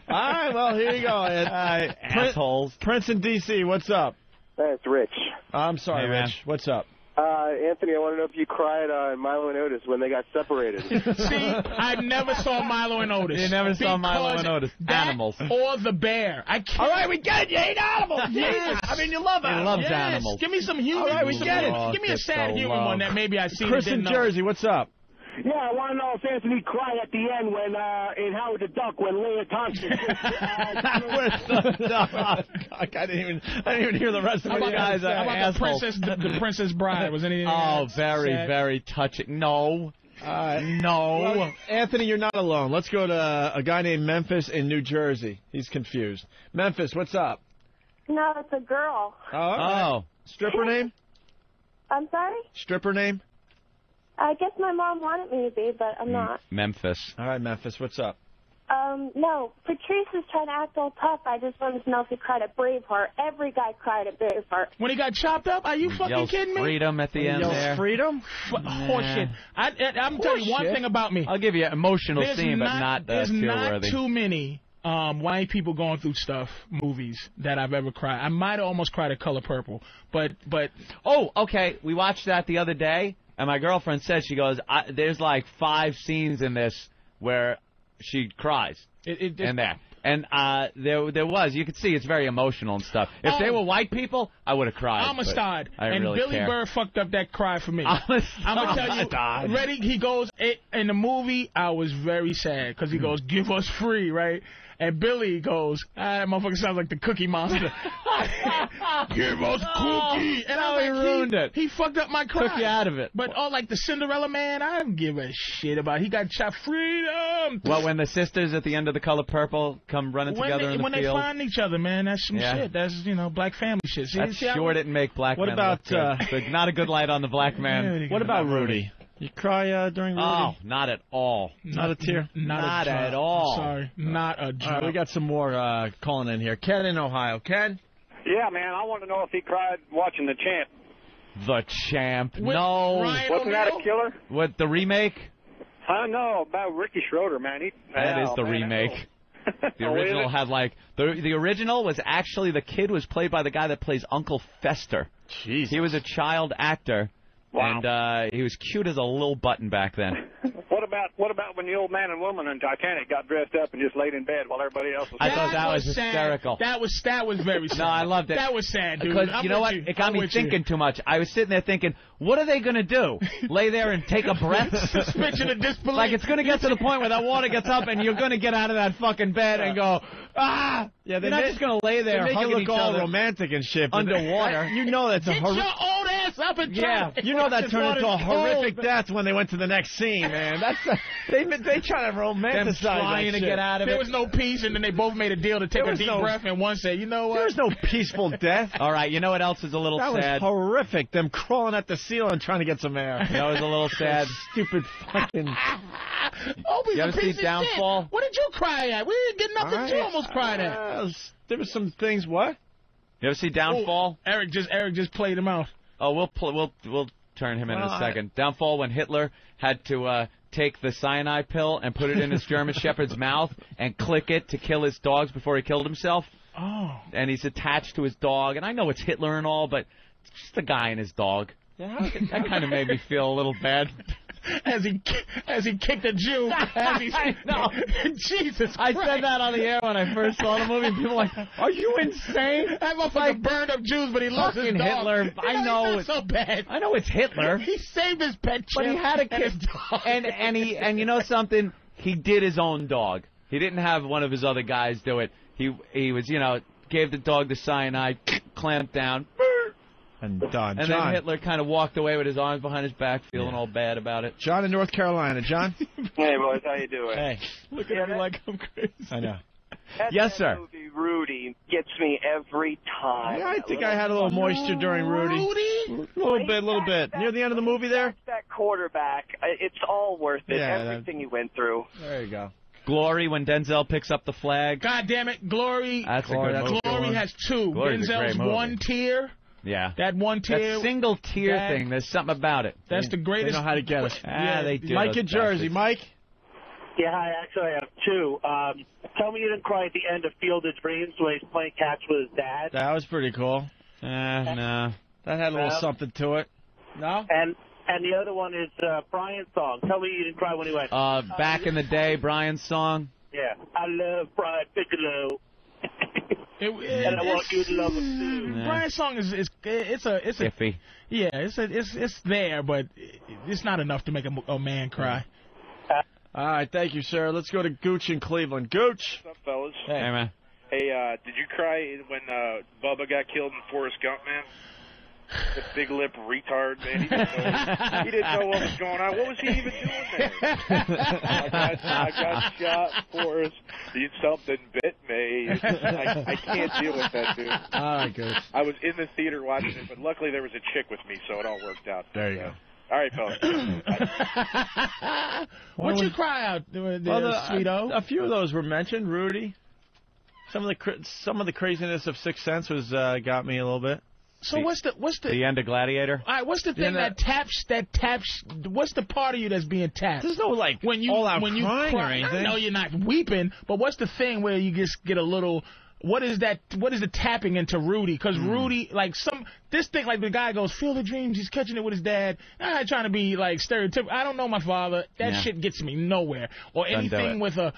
All right, well, here you go. Assholes. Prince in D.C., what's up? Hey, it's Rich. I'm sorry, Hey, man. Rich. What's up? Anthony, I want to know if you cried on Milo and Otis when they got separated. See, I never saw Milo and Otis. You never saw Milo and Otis. Animals. Or the bear. I can't. All right, we get it. You hate animals. Yes. I mean, you love animals. He loves Yes. animals. Give me some human. All right, we get it. Give me a sad human one that maybe I seen. Chris in Jersey, what's up? Yeah, I want to know if Anthony cried at the end when in Howard the Duck when Leah Thompson. I didn't even hear the rest of How it. about, guys are how about assholes. the Princess Bride? Was anything? Very, sad? very touching. No. No. Well, Anthony, you're not alone. Let's go to a guy named Memphis in New Jersey. He's confused. Memphis, what's up? No, it's a girl. Oh. Stripper name? I'm sorry? Stripper name? I guess my mom wanted me to be, but I'm not. Memphis. All right, Memphis, what's up? No, Patrice is trying to act all tough. I just wanted to know if he cried at Braveheart. Every guy cried at Braveheart. When he got chopped up? Are you fucking Yells kidding me? freedom at the end there. Freedom? Horseshit. I'm telling you one thing about me. I'll give you an emotional There's scene, but not there's tear-worthy. not too many white people going through stuff movies that I've ever cried. I might have almost cried at Color Purple, but Oh, okay. We watched that the other day, and my girlfriend said, she goes, there's like 5 scenes in this where she cries in there. And there was. You could see it's very emotional and stuff. If they were white people, I would have cried. Amistad. And really Billy care. Burr fucked up that cry for me. I'm going to tell you. Ready? He goes, in the movie, I was very sad because he goes, give us free, right? And Billy goes, that motherfucker sounds like the Cookie Monster. Give us cookie. And I was like, ruined it. He fucked up my cry. Took you out of it. But like the Cinderella Man, I don't give a shit about it. He got shot. Freedom. Well, when the sisters at the end of The Color Purple come running together in the when field. they find each other, man, that's some shit. That's, black family shit. That sure didn't make black men look good. But not a good light on the black man. What about Rudy? You cry during Rudy? Oh, not at all. Not a tear? Not at all. Sorry, not a drop. All right, we got some more calling in here. Ken in Ohio. Ken? Yeah, man, I want to know if he cried watching The Champ. The Champ. With no. Ryan Wasn't that a O'Neal? killer? What, the remake? I know, about Ricky Schroeder, man. That is the remake. The original had like the original was actually the kid was played by the guy that plays Uncle Fester. Jeez. He was a child actor. Wow. And he was cute as a little button back then. What about when the old man and woman in Titanic got dressed up and just laid in bed while everybody else was? I thought that was sad. hysterical. That was very sad. No, I loved it. That was sad, dude. Because I'm you know with what? It got me with thinking too much. I was sitting there thinking, what are they going to do? Lay there and take a breath? Suspension of disbelief. Like it's going to get to the point where that water gets up and you're going to get out of that fucking bed and go, ah! Yeah, you're not just going to lay there they make hugging you look each all other romantic and shit. but underwater. You know that's a Get your old ass up and try. you know that turned into a horrific cold. death when they went to the next scene, man. They try to romanticize Them trying that to shit. get out of There it. was no peace, and then they both made a deal to take There a was deep no- breath, and one said, you know what? There was no peaceful death. All right, you know what else is a little That sad? was horrific. Them crawling at the ceiling trying to get some air. That was a little sad. Stupid fucking. Opie's You a ever see piece of Downfall? shit. What did you cry at? We didn't get nothing. All You right. almost cried at. There was some things. What? You ever see Downfall? Oh, Eric just played him out. Oh, we'll turn him in a second. Downfall when Hitler had to take the cyanide pill and put it in his German Shepherd's mouth and click it to kill his dogs before he killed himself. Oh. And he's attached to his dog. And I know it's Hitler and all, but it's just the guy and his dog. That kind of made me feel a little bad. As he kicked a Jew. No. Jesus Christ. I said that on the air when I first saw the movie, and people were like, are you insane? That motherfucker burned up Jews, but he loves his Fucking dog. Hitler. I know it's not so bad. I know it's Hitler. He saved his pet But he had a kid. And you know something? he did his own dog. He didn't have one of his other guys do it. He was, gave the dog the cyanide, clamped down, and done. And then Hitler kind of walked away with his arms behind his back, feeling all bad about it. John in North Carolina. John? Hey, boys, how you doing? Hey. Look at me like I'm crazy. I know. Yes, sir. That movie, Rudy, gets me every time. Yeah, I think I had a little moisture during Rudy. A little bit. Near the end of the movie there? That quarterback, it's all worth it. Yeah, Everything he went through. There you go. Glory, when Denzel picks up the flag. God damn it, Glory. That's a good movie. Glory has two. Glory's a great Denzel's movie. one tier. Yeah. That one tier. That single tier thing, there's something about it. That's the greatest. They know how to get us. They do. Mike in Jersey. Mike? Yeah, I actually have two. Tell me you didn't cry at the end of Field of Dreams when he's playing catch with his dad. That was pretty cool. No. That had a little something to it. No? And the other one is Brian's song. Tell me you didn't cry when he went. Back in the day, Brian's song. Yeah. I love Brian Piccolo. And I want you to love him too. Brian's song is it's a iffy. Yeah, it's there, but it's not enough to make a man cry. All right, thank you, sir. Let's go to Gooch in Cleveland. Gooch. What's up, fellas? Hey, man. Hey, did you cry when Bubba got killed in Forrest Gump, man? The big lip retard, man. He didn't know what was going on. What was he even doing there? I got shot, Forrest. Something bit me. I can't deal with that, dude. All right, good. I was in the theater watching it, but luckily there was a chick with me, so it all worked out. There you go. All right, fellas. What'd you cry out, Sweeto? A few of those were mentioned. Rudy. Some of the craziness of Sixth Sense was got me a little bit. So what's the end of Gladiator? All right, what's the thing that taps? What's the part of you that's being tapped? There's no when you crying or anything. No, you're not weeping. But what's the thing where you just get a little? What is that? What is the tapping into Rudy? Because Rudy, this thing, the guy goes, Field of Dreams, he's catching it with his dad. I'm not trying to be stereotypical. I don't know my father. That shit gets me nowhere. Or anything with they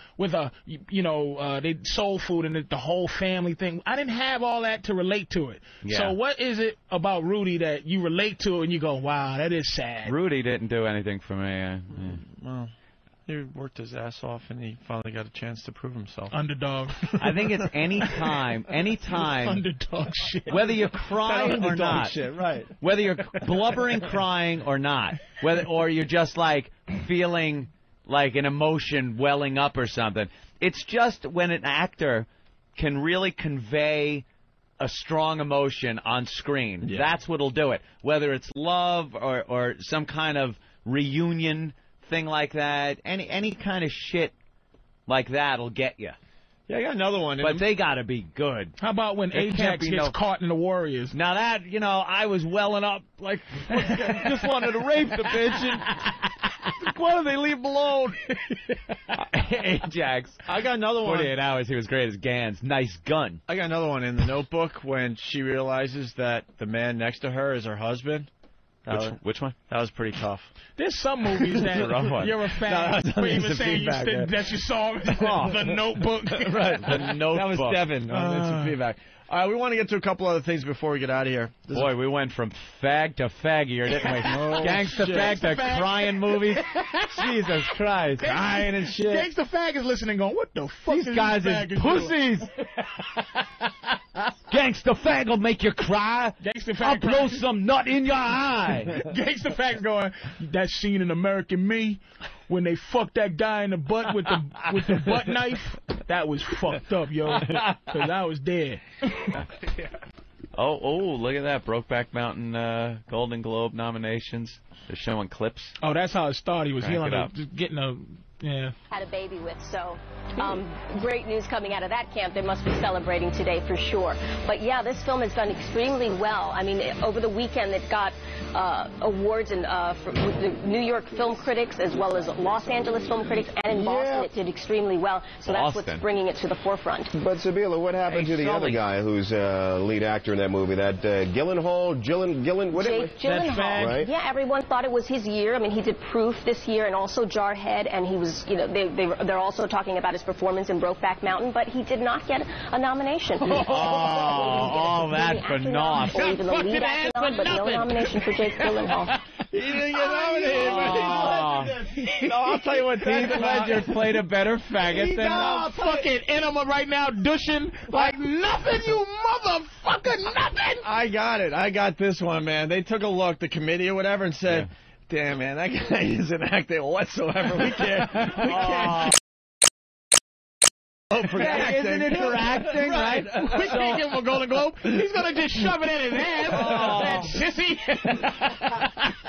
soul food and the whole family thing. I didn't have all that to relate to it. Yeah. So what is it about Rudy that you relate to and you go, wow, that is sad? Rudy didn't do anything for me. Well. He worked his ass off, and he finally got a chance to prove himself. Underdog. I think it's any time. Underdog shit. Whether you're crying or not. Shit, right. Whether you're blubbering, crying or not. Or you're just feeling like an emotion welling up or something. It's just when an actor can really convey a strong emotion on screen. Yeah. That's what'll do it. Whether it's love or some kind of reunion thing like that, any kind of shit like that'll get you. Yeah, I got another one. But they got to be good. How about when Ajax gets caught in the Warriors? Now that, I was welling up just wanted to rape the bitch. And why do they leave him alone? Ajax. I got another one. 48 hours, he was great as Gans. Nice gun. I got another one in The Notebook when she realizes that the man next to her is her husband. Which one? That was pretty tough. There's some movies that you're a fan of. That you saw The Notebook. Right, The Notebook. That was Devin. Some feedback. All right, we want to get to a couple other things before we get out of here. Boy, we went from fag to faggier, didn't we? Gangsta fag to crying movies. Jesus Christ. Crying and shit. Gangsta fag is listening going, what the fuck These guys is pussies. Gangsta fag will make you cry. I'll blow some nut in your eye. Gangsta fag going, that scene in American Me when they fucked that guy in the butt with the butt knife, that was fucked up, yo. Because I was dead. Oh, look at that. Brokeback Mountain Golden Globe nominations. They're showing clips. Oh, that's how it started. He was getting a... Yeah. Had a baby with, so great news coming out of that camp. They must be celebrating today for sure. But yeah, this film has done extremely well. I mean, over the weekend it got awards with the New York film critics as well as Los Angeles film critics, and in Boston it did extremely well. So that's what's bringing it to the forefront. But Sabila, what happened to the other guy who's lead actor in that movie? That Gyllenhaal, whatever. Jake Gyllenhaal. Right? Yeah, everyone thought it was his year. I mean, he did Proof this year and also Jarhead, and he was, they're also talking about his performance in Brokeback Mountain, but he did not get a nomination. All that for naught. Or even the lead actor, but no nomination for Jake Gyllenhaal. He didn't get nominated. No, I'll tell you what. Heath Ledger played a better faggot than fucking enema right now, douching like nothing, you motherfucker, nothing. I got it. I got this one, man. They took a look, the committee or whatever, and said, "Damn, man, that guy isn't acting whatsoever. We can't." Isn't it for acting, right? We can't give him a Golden Globe. He's going to just shove it in his ass. That sissy.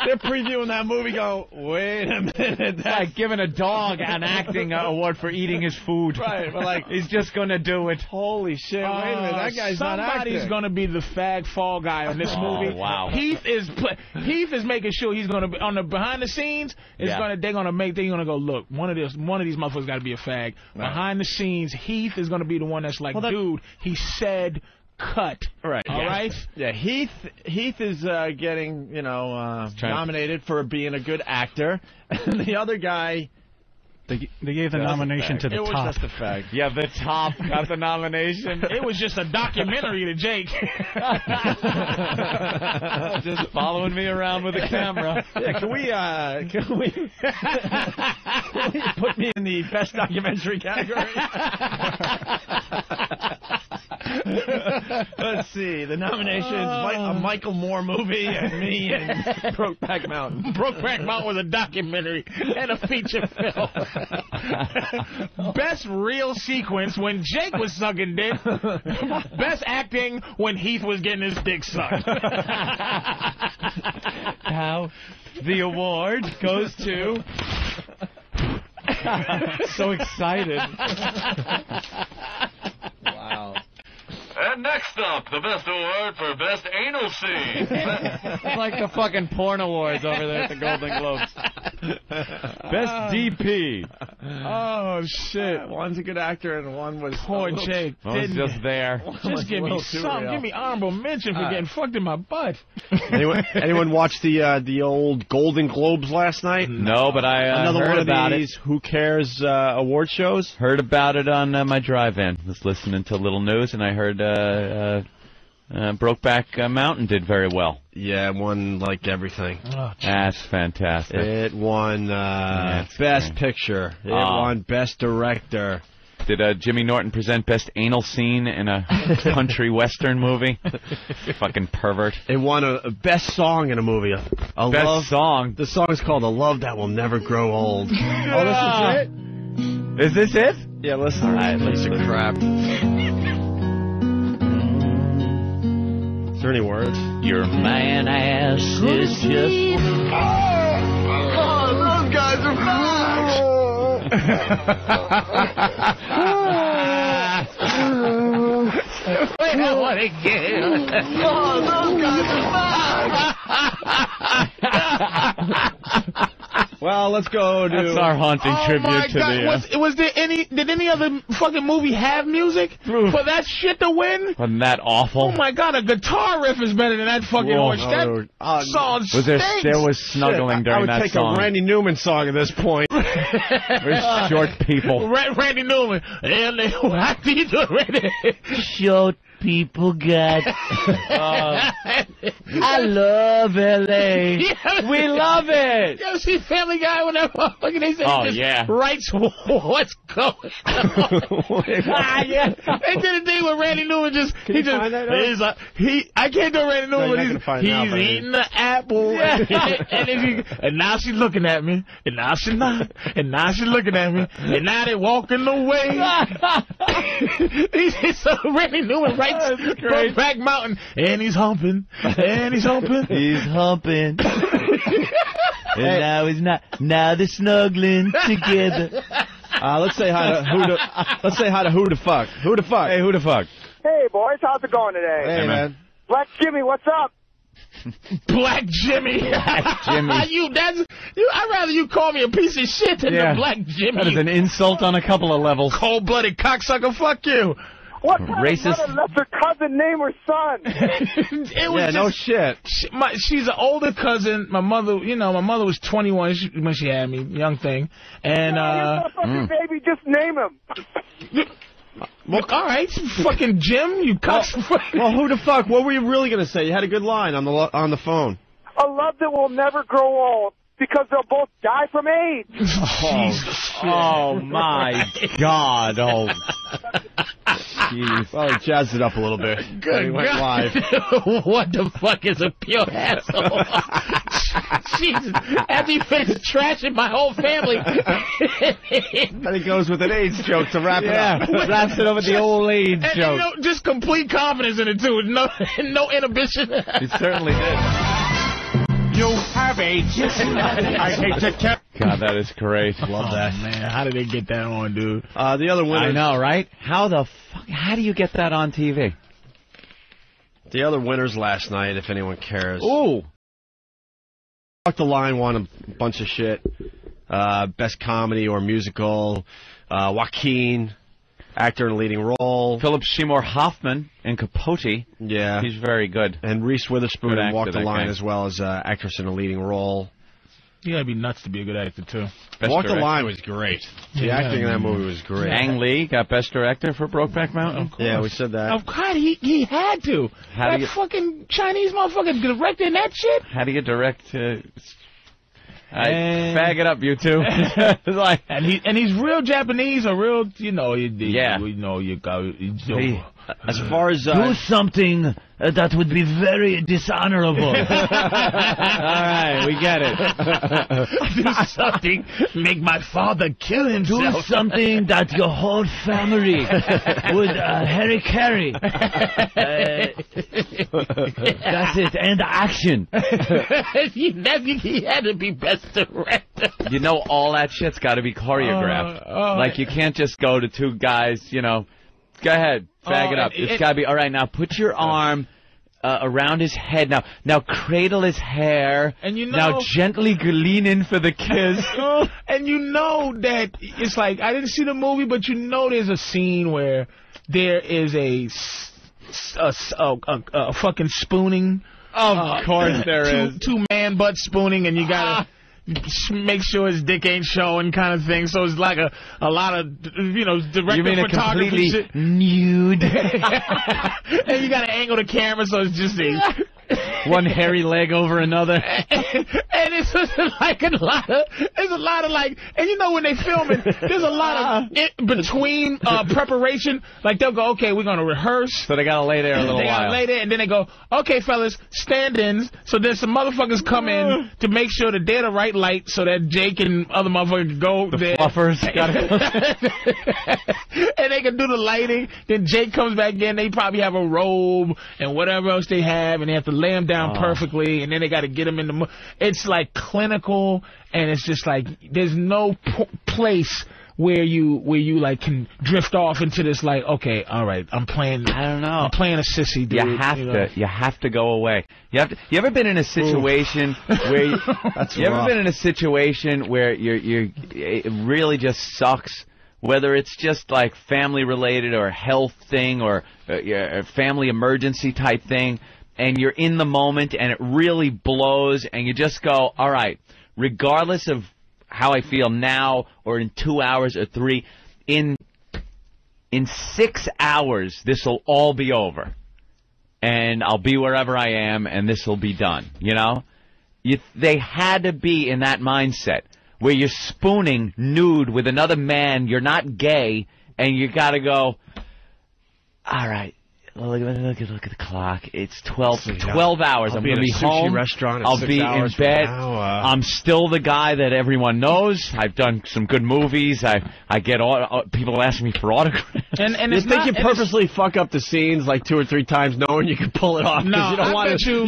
They're previewing that movie going, wait a minute. That's like giving a dog an acting award for eating his food. Right, but like, he's just going to do it. Holy shit, wait a minute, that guy's not acting. Somebody's going to be the fag fall guy on this movie. Wow. Heath is making sure he's going to be on the behind the scenes. They're going to go, look, one of these motherfuckers got to be a fag. Right. Behind the scenes, Heath is going to be the one that's like, dude, he said cut. Right. All right? Yeah, Heath is getting, nominated for being a good actor. And the other guy... They gave the nomination to the top. It was just a fag. Yeah, the top got the nomination. It was just a documentary to Jake. Just following me around with a camera. Yeah, can we put me in the best documentary category? Let's see. The nominations: a Michael Moore movie and me and Brokeback Mountain. Brokeback Mountain was a documentary and a feature film. Best real sequence when Jake was sucking dick. Best acting when Heath was getting his dick sucked. Now, the award goes to... So excited. Wow. And next up, the best award for best anal scene. It's like the fucking porn awards over there at the Golden Globes. Best DP. Oh, shit. One's a good actor and one was... Poor Jake. One's just there. Just give me something. Give me honorable mention for getting fucked in my butt. Anyone watch the old Golden Globes last night? No, but I Another heard one about of these it. Who Cares award shows? Heard about it on my drive-in. Was listening to Little News, and I heard Brokeback Mountain did very well. Yeah, it won like everything. Oh, that's fantastic. It won Best Picture. It won Best Director. Did Jimmy Norton present Best Anal Scene in a country western movie? Fucking pervert. It won a Best Song in a movie. Best Song? The song is called A Love That Will Never Grow Old. Oh, this is it? Is this it? Yeah, listen. All right, piece of crap. Is there any words? Your man ass is just... Oh, those guys are back! Wait, I want to get it. Oh, those guys are back! Well, let's go to... That's our haunting tribute to the... Did any other fucking movie have music for that shit to win? Wasn't that awful? Oh my god, a guitar riff is better than that fucking horse. That song stinks. There was snuggling during that song. I would take a Randy Newman song at this point. We're short people. Randy Newman. How do you do it, Randy? Short people got... I love L.A. We love it. You ever see Family Guy when that motherfucker they say he just writes what's going on? Yeah. They did a thing with Randy Newman I can't do Randy Newman, but he's eating the apple and now she's looking at me and now she's not and now she's looking at me and now they're walking away. So Randy Newman writes Brokeback Mountain and he's humping and he's humping. He's humping. And now he's not. Now they're snuggling together. Let's say hi to who the fuck. Who the fuck? Hey, who the fuck? Hey, boys, how's it going today? Hey, man. Black Jimmy, what's up? Black Jimmy. Black Jimmy. I'd rather you call me a piece of shit than the Black Jimmy. That is an insult on a couple of levels. Cold-blooded cocksucker, fuck you. What kind racist of lesser cousin name her son? No shit. She's an older cousin. My mother was 21 when she had me, young thing. And baby, just name him. Well, all right, fucking Jim, you cocksucker. Well, who the fuck? What were you really gonna say? You had a good line on the phone. A love that will never grow old. because they'll both die from AIDS. Oh my God! Oh, jeez. Well, he jazzed it up a little bit. Good he went God. live. What the fuck is a pure asshole? Jesus, after you finished trashing my whole family. And he goes with an AIDS joke to wrap it up. Wraps it up with the old AIDS and, joke. You know, just complete confidence in it too, no inhibition. He certainly did. You have AIDS. I hate to tell. God, that is great. Love that, man. How did they get that on, dude? The other winners. I know, right? How the fuck? How do you get that on TV? The other winners last night, if anyone cares. Ooh. Walk the Line won a bunch of shit. Best comedy or musical. Joaquin, actor in a leading role. Philip Seymour Hoffman in Capote. Yeah. He's very good. And Reese Witherspoon in Walk the Line guy. as well as actress in a leading role. You gotta be nuts to be a good actor, too. Walk the Line was great. The acting in that movie was great. Ang Lee got Best Director for Brokeback Mountain. Yeah, we said that. Of course, he had to. How do That you- fucking Chinese motherfucker directing that shit? How do you direct? Fag it up, you two. It's like, and he's real Japanese or real, Yeah. We know you go. As far as do something that would be very dishonorable. all right, we get it. Do something, make my father kill Do himself. something that your whole family would carry. That's it. And action. He had to be best director. You know, all that shit's got to be choreographed. Like, you can't just go to two guys, go ahead, fag it up. It's got to be, all right, now put your arm around his head. Now cradle his hair. And now gently lean in for the kiss. And you know that it's like, I didn't see the movie, but you know there's a scene where there is a fucking spooning. Of course there is. Two man butt spooning, and you gotta make sure his dick ain't showing, kind of thing. So it's like a lot of director You mean a photography completely shit. nude? And you gotta angle the camera so it's just one hairy leg over another. And it's just like there's a lot of like, and when they film it, there's a lot of between preparation. Like they'll go, okay, we're gonna rehearse. So they gotta lay there a little They gotta while. lay there, and then they go, okay, fellas, stand-ins. So then some motherfuckers come in to make sure that they're the right light, so that Jake and other motherfuckers can go there. Fluffers gotta And they can do the lighting. Then Jake comes back in. They probably have a robe and whatever else they have, and they have to lay him down perfectly, and then they got to get him in the. It's like clinical, and it's just like there's no place where you like can drift off into this like, okay, all right, I'm playing. I don't know. I'm playing a sissy, dude. You have to go away. You ever been in a situation where you ever been in a situation where it really just sucks? Whether it's just like family related or a health thing or a family emergency type thing, and you're in the moment and it really blows, and you just go, all right, regardless of how I feel now or in 2 hours or 3, in 6 hours this will all be over, and I'll be wherever I am, and this will be done. They had to be in that mindset where you're spooning nude with another man, you're not gay, and you got to go, all right, look at the clock. It's 12 hours. I'm going to be home. I'll be in bed. I'm still the guy that everyone knows. I've done some good movies. I get people asking me for autographs. And you think you purposely fuck up the scenes like 2 or 3 times knowing you can pull it off? No, you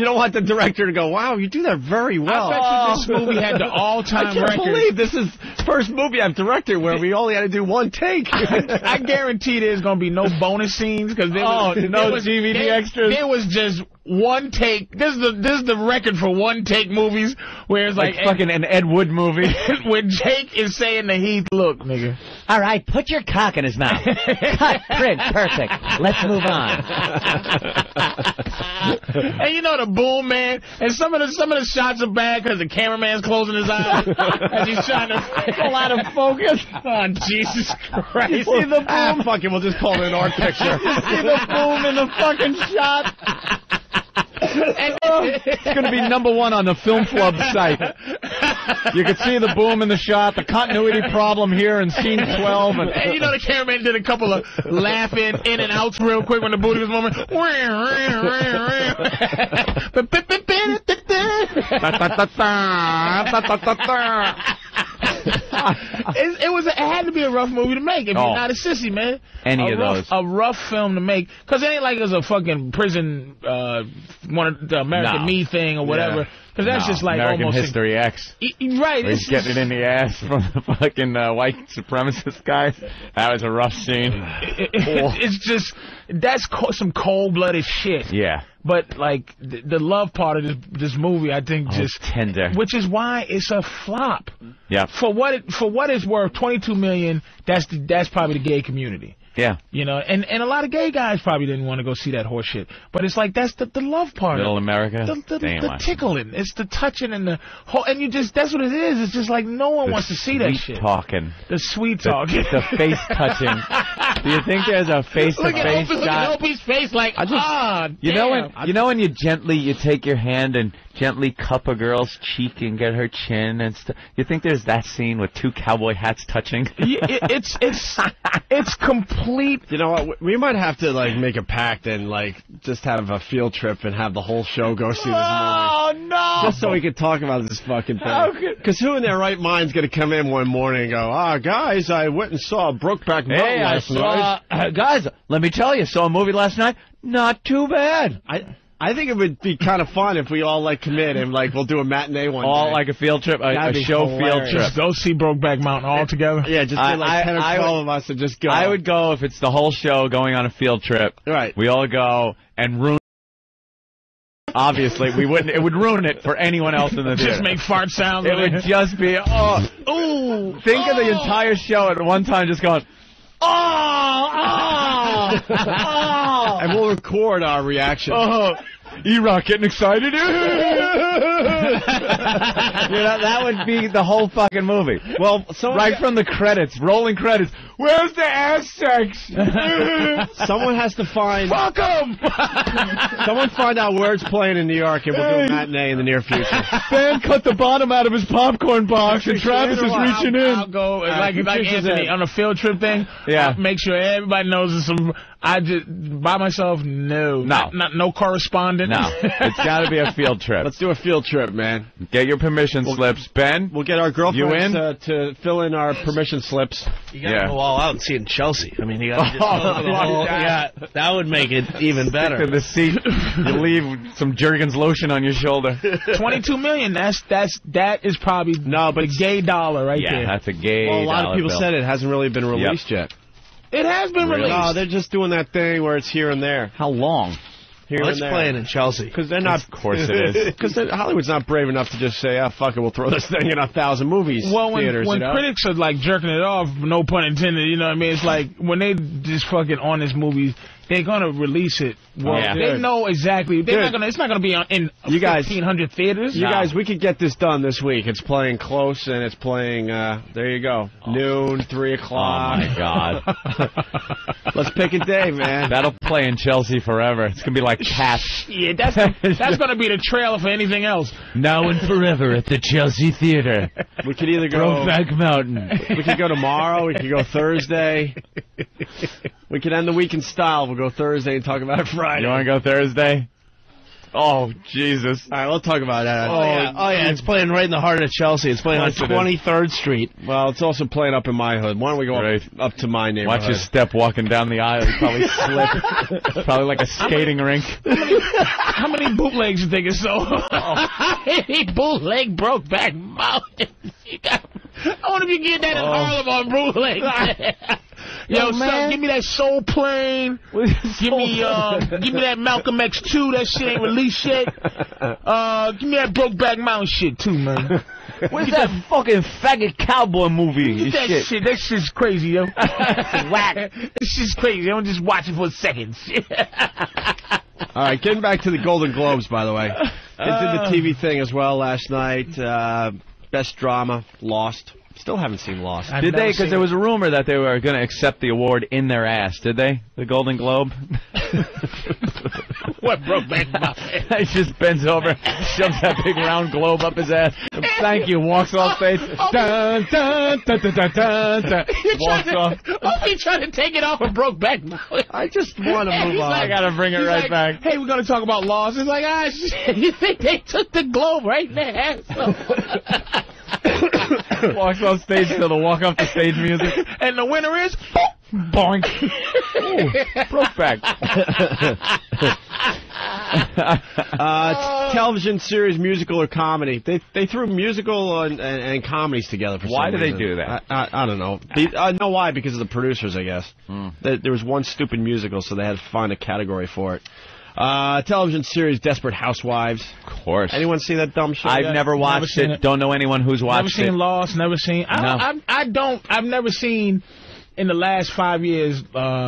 don't want the director to go, wow, you do that very well. I bet you this movie had the all-time record. I can't believe this is first movie I've directed where we only had to do one take. I guarantee there's going to be no bonus scenes because no DVD extras. There was just one take. This is the record for one take movies where it's like fucking an Ed Wood movie where Jake is saying to Heath, "Look, nigga, all right, put your cock in his mouth. Cut, print, perfect. Let's move on." And the boom man, and some of the shots are bad because the cameraman's closing his eyes as he's trying to pull out of focus. Oh, Jesus Christ! You see the boom? Fuck it, we'll just call it an art picture. You see the boom in the fucking shot. It's going to be #1 on the Film Club site. You could see the boom in the shot, the continuity problem here in scene 12. And you know the cameraman did a couple of laughing in and outs real quick when the booty was moving. It had to be a rough movie to make if you're not a sissy, man. A rough film to make, because it ain't like it's a fucking prison, one of the American Me thing or whatever. Because that's just like American almost History X. Right. He's getting it in the ass from the fucking white supremacist guys. That was a rough scene. It's just, that's some cold-blooded shit. Yeah. But, like, the love part of this movie, I think, just tender. Which is why it's a flop. Yeah. For what it's worth, $22 million. That's probably the gay community. Yeah. You know, and a lot of gay guys probably didn't want to go see that horse shit. But it's like, that's the love part. Middle America. The tickling. It's the touching and the whole, and you just, that's what it is. It's just like no one wants to see that shit. The sweet talking. The face touching. Do you think there's a face-to-face shot? Look at Opie's face like, You know when you take your hand and gently cup a girl's cheek and get her chin and stuff? You think there's that scene with two cowboy hats touching? It's complete. You know what? We might have to like make a pact and like just have a field trip and have the whole show go see this movie. Oh no! Just so we could talk about this fucking thing. Because who in their right mind's gonna come in one morning and go, guys, I went and saw Brokeback Mountain last night. Guys, let me tell you, saw a movie last night. Not too bad. I think it would be kind of fun if we all like commit and like we'll do a matinee one all day. like a field trip, a show hilarious. field trip. Just go see Brokeback Mountain all together. Yeah, just get like 10 or 12 of us and just go. I would go if it's the whole show going on a field trip. Right. We all go and ruin. Obviously, we wouldn't. It would ruin it for anyone else in the theater. Just make fart sounds. It would just be Think of the entire show at one time, just going. And we'll record our reaction. E-Rock getting excited. That would be the whole fucking movie. Well, right from the credits, rolling credits. Where's the ass sex? Someone has to find. Fuck 'em! Someone find out where it's playing in New York, and we'll do a matinee in the near future. Ben cut the bottom out of his popcorn box, and Travis is reaching in. I'll go like Anthony on a field trip thing. Yeah. I'll make sure everybody knows there's some. I just by myself. No. No correspondent. No, it's got to be a field trip. Let's do a field trip, man. Get your permission slips, Ben. We'll get our girlfriends to fill in our permission slips. You gotta go all out and see it in Chelsea. I mean, you gotta that would make it even better. Stick to the seat. You leave some Jergens lotion on your shoulder. $22 million. That is probably the gay dollar right there. Yeah, that's a gay. Well, a lot of people bill. said it hasn't really been released yet. It has been released. No, they're just doing that thing where it's here and there. How long? It's playing in Chelsea. Because they're not. Of course it is. Because Hollywood's not brave enough to just say, fuck it, we'll throw this thing in 1,000 movies. Well, theaters, when critics are like jerking it off, no pun intended, you know what I mean? It's like when they just fucking on this movie, they're gonna release it. Well, they know exactly. They're not gonna. It's not gonna be in 1,500 theaters. You guys, we could get this done this week. It's playing close, and it's playing. There you go. Noon, 3 o'clock. Oh my God. Let's pick a day, man. That'll play in Chelsea forever. It's gonna be like Cats. Yeah, that's gonna be the trailer for anything else. Now and forever at the Chelsea Theater. We could either go Brokeback Mountain. We could go tomorrow. We could go Thursday. We could end the week in style. We'll go Thursday and talk about it Friday. You want to go Thursday? Oh, Jesus. All right, we'll talk about that. Oh, yeah. It's playing right in the heart of Chelsea. It's playing on 23rd Street. Well, it's also playing up in my hood. Why don't we go up to my neighborhood? Watch your step walking down the aisle. You probably slip. It's probably like a skating rink. How many bootlegs you think is so? Any bootleg Brokeback Mountain? I wonder if you can get that in Harlem on bootleg. Yo, son, give me that Soul Plane. Give me that Malcolm X2. That shit ain't released yet. Give me that Brokeback Mountain shit too, man. Where's that fucking faggot cowboy movie? That shit's crazy, yo. Whack. This shit's crazy. I'm just watching for seconds. All right, getting back to the Golden Globes, by the way. They did the TV thing as well last night. Best drama, Lost. Still haven't seen Lost. Did they? Because there was a rumor that they were going to accept the award in their ass. Did they? The Golden Globe? What Brokeback Mountain? He just bends over, shoves that big round globe up his ass. Thank you. Walks off stage. Dun, dun, dun, dun, dun, dun, dun. Walks off. He trying to take it off of Brokeback Mountain. I just want to move on. I gotta bring it right back. Hey, we're gonna talk about laws. It's like, shit, you think they took the globe right in their ass? Walks off stage to the walk off the stage music. And the winner is boink. Ooh, Brokeback. Television series, musical or comedy. They threw musical and comedies together for some reason. Why do they do that? I don't know. I know why, because of the producers, I guess. There was one stupid musical, so they had to find a category for it. Television series, Desperate Housewives. Of course. Anyone see that dumb show? I've never watched it. Don't know anyone who's watched it. Never seen Lost. Never seen. I've never seen. In the last 5 years, regular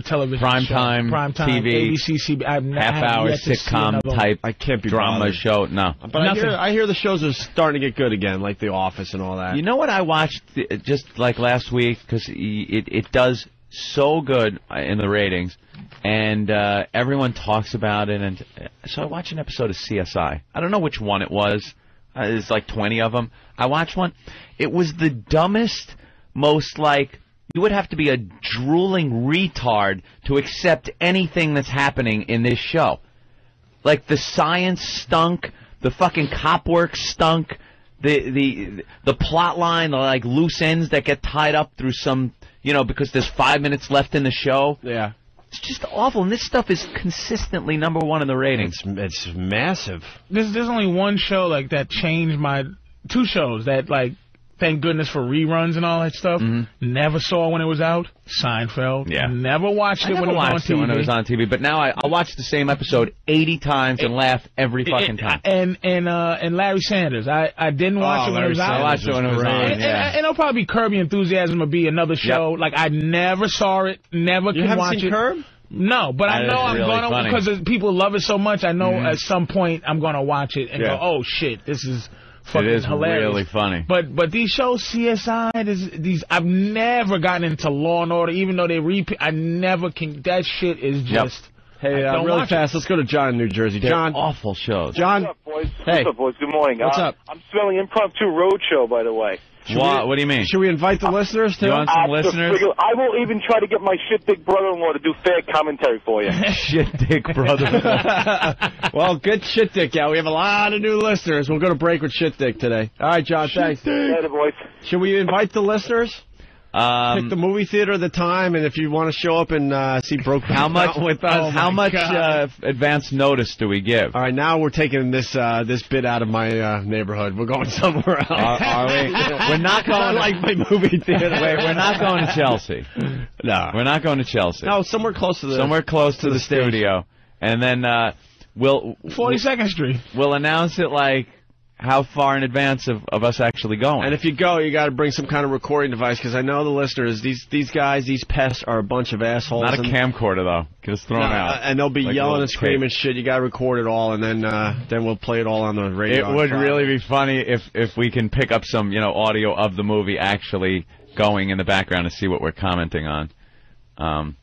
television, primetime TV, ABC, CB, half-hour sitcom type, I can't be drama bothered. show. No, but I hear the shows are starting to get good again, like The Office and all that. You know what I watched just like last week, because it does so good in the ratings, and everyone talks about it, and so I watched an episode of CSI. I don't know which one it was. There's like 20 of them. I watched one. It was the dumbest, most you would have to be a drooling retard to accept anything that's happening in this show. Like the science stunk, the fucking cop work stunk, the plot line, the loose ends that get tied up through some, because there's 5 minutes left in the show. Yeah. It's just awful, and this stuff is consistently number one in the ratings. It's massive. There's only one show that changed my... Two shows that, thank goodness for reruns and all that stuff. Never saw when it was out. Seinfeld. Yeah. Never watched it when it was on TV. But now I'll watch the same episode 80 times and laugh every fucking time. And Larry Sanders. I didn't watch it when it was out. I watched it when it was on. And it'll probably Curb Your Enthusiasm will be another show. Yep. I never saw it. Never can watch it. You haven't seen Curb? No, but I know I'm going to, because people love it so much, I know at some point I'm going to watch it and go, oh shit, this is fucking hilarious. It is really funny. But these shows, CSI, I've never gotten into Law and Order, even though they repeat. I never can. That shit is just. Hey, really fast. Let's go to John in New Jersey. They're John, awful shows. John, what's up, boys? Hey. What's up, boys? Good morning. What's up? I'm spelling Impromptu Roadshow, by the way. What do you mean? Should we invite the listeners to? You want some listeners? I will even try to get my shit dick brother-in-law to do fair commentary for you. Shit dick brother. Well, good shit dick, yeah. We have a lot of new listeners. We'll go to break with shit dick today. All right, John, thanks. Later, boys. Should we invite the listeners? Pick the movie theater at the time, and if you want to show up and see Brokeback Mountain with us. How much advance notice do we give? All right, now we're taking this bit out of my neighborhood. We're going somewhere else. Are we? We're not going like my movie theater. Wait, we're not going to Chelsea. No, we're not going to Chelsea. No, somewhere close to the studio, and then we'll 42nd Street. We'll announce it how far in advance of us actually going. And if you go, you got to bring some kind of recording device, because I know the listeners, these guys, these pests are a bunch of assholes. Not a camcorder, though. Get us thrown out. And they'll be yelling and screaming shit. You got to record it all, and then we'll play it all on the radio. It would really be funny if we can pick up some audio of the movie actually going in the background to see what we're commenting on.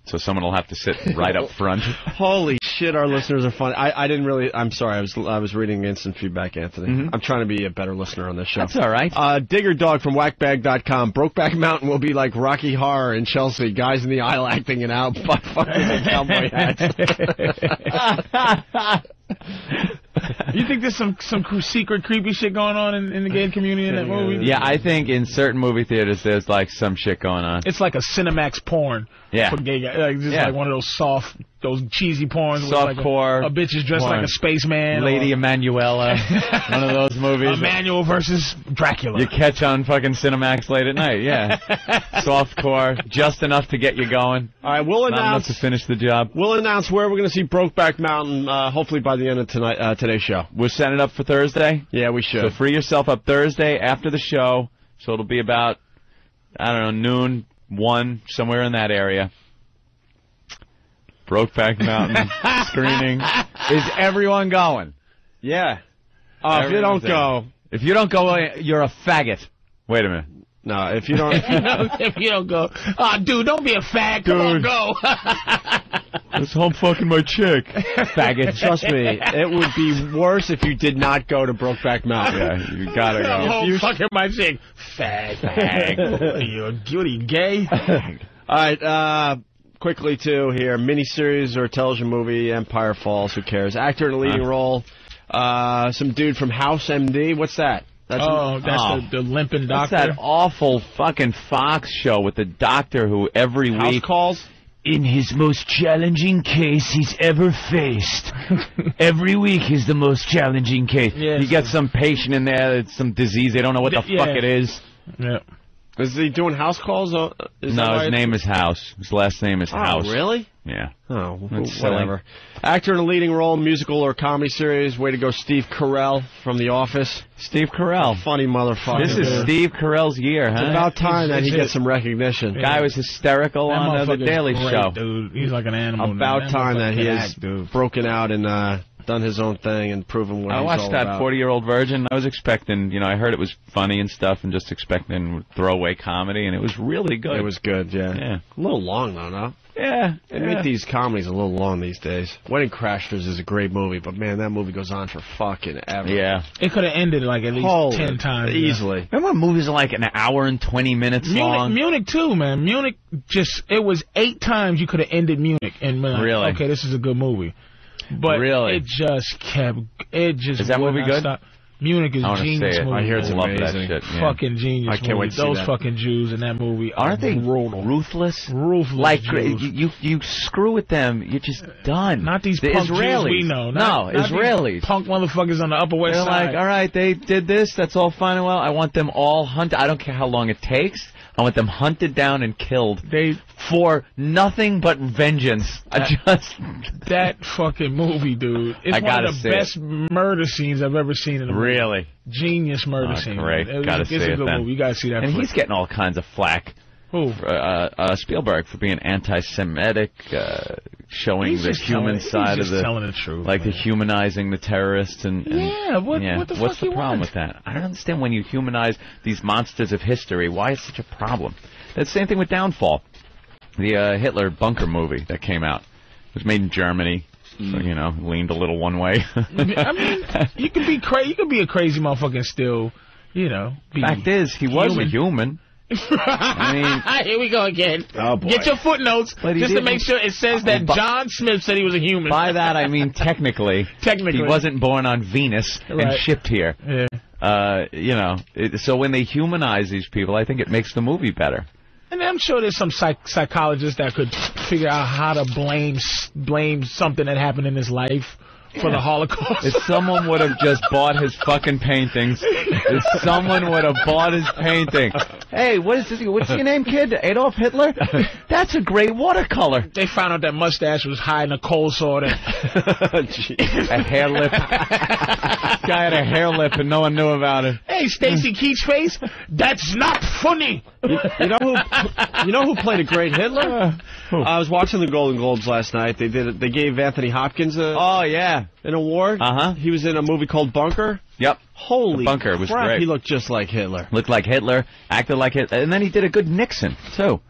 So someone will have to sit right up front. Holy shit, our listeners are funny. I didn't really. I'm sorry. I was reading instant feedback, Anthony. I'm trying to be a better listener on this show. That's all right. Digger Dog from Whackbag.com. Brokeback Mountain will be like Rocky Horror in Chelsea. Guys in the aisle acting it out. Fucking cowboy hats. You think there's some secret creepy shit going on in the gay community in that movie? Yeah, I think in certain movie theaters there's some shit going on. It's like a Cinemax porn for gay guys. Like one of those cheesy porns. Softcore. A bitch is dressed like a spaceman. Lady Emanuela. One of those movies. Emanuel versus Dracula. You catch on fucking Cinemax late at night, yeah. Softcore, just enough to get you going. All right, we'll announce. Not enough to finish the job. We'll announce where we're going to see Brokeback Mountain, hopefully by the end of today's show. We're setting it up for Thursday? Yeah, we should. So free yourself up Thursday after the show. So it'll be about, noon, 1, somewhere in that area. Brokeback Mountain screening. Is everyone going? Yeah. If you don't go, you're a faggot. Wait a minute. No, if you don't... if you don't go, dude, don't be a fag. Come on, go. I was home fucking my chick. Faggot. Trust me, it would be worse if you did not go to Brokeback Mountain. Yeah, you gotta go. Home fucking my chick. Fag. What are you gay? All right, quickly, too, here. Miniseries or television movie, Empire Falls, who cares? Actor in a leading role, some dude from House MD. What's that? That's the limping doctor. That's that awful fucking Fox show with the doctor who every week... Calls? In his most challenging case he's ever faced. Every week is the most challenging case. Yeah, he gets some patient in there, it's some disease, they don't know what the fuck it is. Yeah. Is he doing house calls? No, his name is House. His last name is House. Oh, really? Yeah. Oh, That's whatever. Actor in a leading role, musical or comedy series. Way to go, Steve Carell from The Office. Steve Carell. Funny motherfucker. This is Steve Carell's year, huh? It's about time that he gets some recognition. Guy was hysterical on The Daily Show. Dude, he's like an animal. About time that he has broken out and done his own thing and proven what he's all about. I watched that 40-Year-Old Virgin. I was expecting, I heard it was funny and stuff and just expecting throwaway comedy, and it was really good. It was good, yeah. Yeah. A little long, though, no? Yeah. They make these comedies a little long these days. Wedding Crashers is a great movie, but, man, that movie goes on for fucking ever. Yeah. It could have ended like at least 10 times. Easily. Remember when movies are like an hour and 20 minutes long? Munich, too, man. Munich it was 8 times you could have ended Munich and been like, really? Okay, this is a good movie. But really? It just Is that movie good? Stop. Munich is genius movie. I hear it's love amazing. That shit. Yeah. Fucking genius I can't movie. wait to see Those that. fucking Jews in that movie Aren't they brutal. ruthless? Ruthless like Jews. you screw with them, you're just done. Not these the punk Israelis. Jews we know. Not Israelis. These punk motherfuckers on the Upper West They're Side. like, all right, they did this. That's all fine and well. I want them all hunted. I don't care how long it takes. I want them hunted down and killed for nothing but vengeance. That fucking movie, dude. It's one of the best murder scenes I've ever seen in a movie. Really? Genius murder scene. Great. Gotta see it a good then. movie. You gotta see that. And he's getting all kinds of flack. Who? Spielberg for being anti-Semitic, showing the human side of the, telling the truth, like the humanizing the terrorists and what the what's fuck the problem with that? I don't understand when you humanize these monsters of history. Why is such a problem? That's the same thing with Downfall, the Hitler bunker movie that came out. It was made in Germany. So, leaned a little one way. I mean, you can be crazy. You can be a crazy motherfucker and still, Fact is, he was a human. I mean, here we go again. Oh boy. Get your footnotes just to make sure it says that John Smith said he was a human. By that I mean technically. He wasn't born on Venus and shipped here. Yeah. So when they humanize these people, I think it makes the movie better. And I'm sure there's some psychologists that could figure out how to blame something that happened in his life for the Holocaust. If someone would have just bought his fucking paintings, if someone would have bought his painting. Hey, what's your name, kid? Adolf Hitler? That's a great watercolor. They found out that mustache was hiding a cold sore. A hair lip. Guy had a hair lip and no one knew about it. Hey, Stacy Keach's face? That's not funny. You know who played a great Hitler? I was watching the Golden Globes last night. They gave Anthony Hopkins an award. He was in a movie called Bunker. Yep. Holy Bunker was crap, great. He looked just like Hitler. Looked like Hitler, acted like Hitler, and then he did a good Nixon too.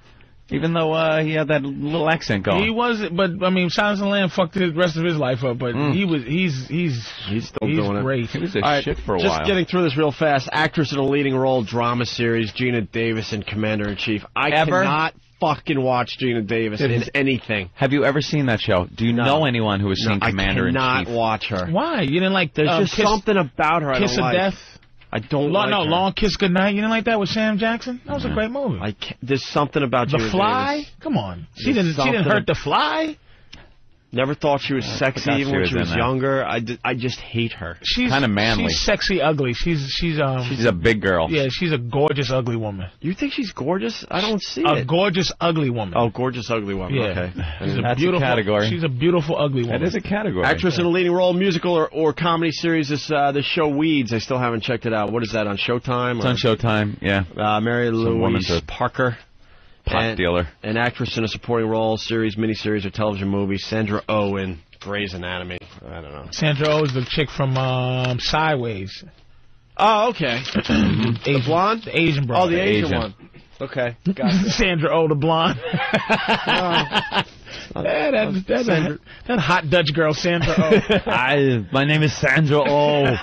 Even though he had that little accent going. He was, but I mean, Silence of the Lambs fucked the rest of his life up. But he's still doing great. He was a shit for a while. Just getting through this real fast. Actress in a leading role, drama series, Gina Davis in Commander in Chief. I cannot fucking watch Gina Davis in anything. Have you ever seen that show? Do you know anyone who has seen Commander in Chief? I cannot watch her. Why? You didn't like? There's just something about her I don't Kiss of like. Death. I don't like her. Long Kiss Goodnight. You didn't like that with Sam Jackson? That was a great movie. There's something about The Gina Fly. Davis. Come on, she didn't hurt The Fly. Never thought she was sexy even when she was younger. I just hate her. She's kind of manly. She's sexy ugly. She's a big girl. Yeah, she's a gorgeous ugly woman. You think she's gorgeous? I don't see it. A gorgeous ugly woman. Oh, gorgeous ugly woman. Yeah. Okay. That's a category. She's a beautiful ugly woman. That is a category. Actress in a leading role, musical or comedy series. This show Weeds. I still haven't checked it out. What is that, on Showtime? It's on Showtime, yeah. Mary Louise Parker. Pot dealer. An actress in a supporting role, series, miniseries, or television movie. Sandra Oh in Grey's Anatomy. I don't know. Sandra Oh is the chick from Sideways. Oh, okay. The blonde? The Asian broad. Oh, the Asian one. Okay, gotcha. Sandra Oh, the blonde. That hot Dutch girl, Sandra Oh. My name is Sandra Oh.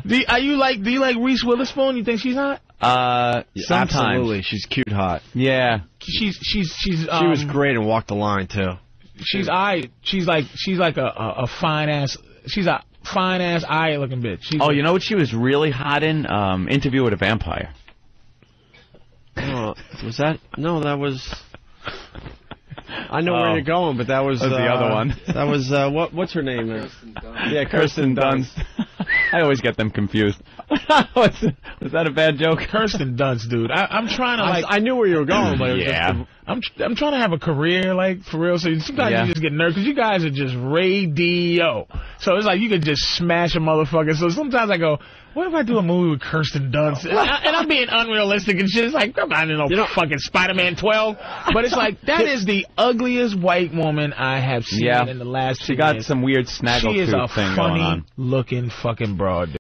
Do you like Reese Witherspoon? You think she's hot? Sometimes. Absolutely, she's cute hot. Yeah. She was great and Walked the Line too. She's like a fine ass. She's a fine ass eye looking bitch. You know what she was really hot in? Interview with a Vampire. Was that? No, that was. I know where you're going, but that was the other one. That was what's her name? Yeah, Kirsten Dunst. I always get them confused. Was that a bad joke? Kirsten Dunst, dude. I'm trying to I knew where you were going, but I'm trying to have a career, like, for real. So sometimes you just get nervous because you guys are just radio. So it's like you could just smash a motherfucker. So sometimes I go, what if I do a movie with Kirsten Dunst? And I'm being unrealistic and shit. It's like, I'm not in no fucking Spider-Man 12. But it's like, that is the ugliest white woman I have seen in the last 2 years. She got some weird snaggle thing going on. She is a funny looking fucking broad, dude.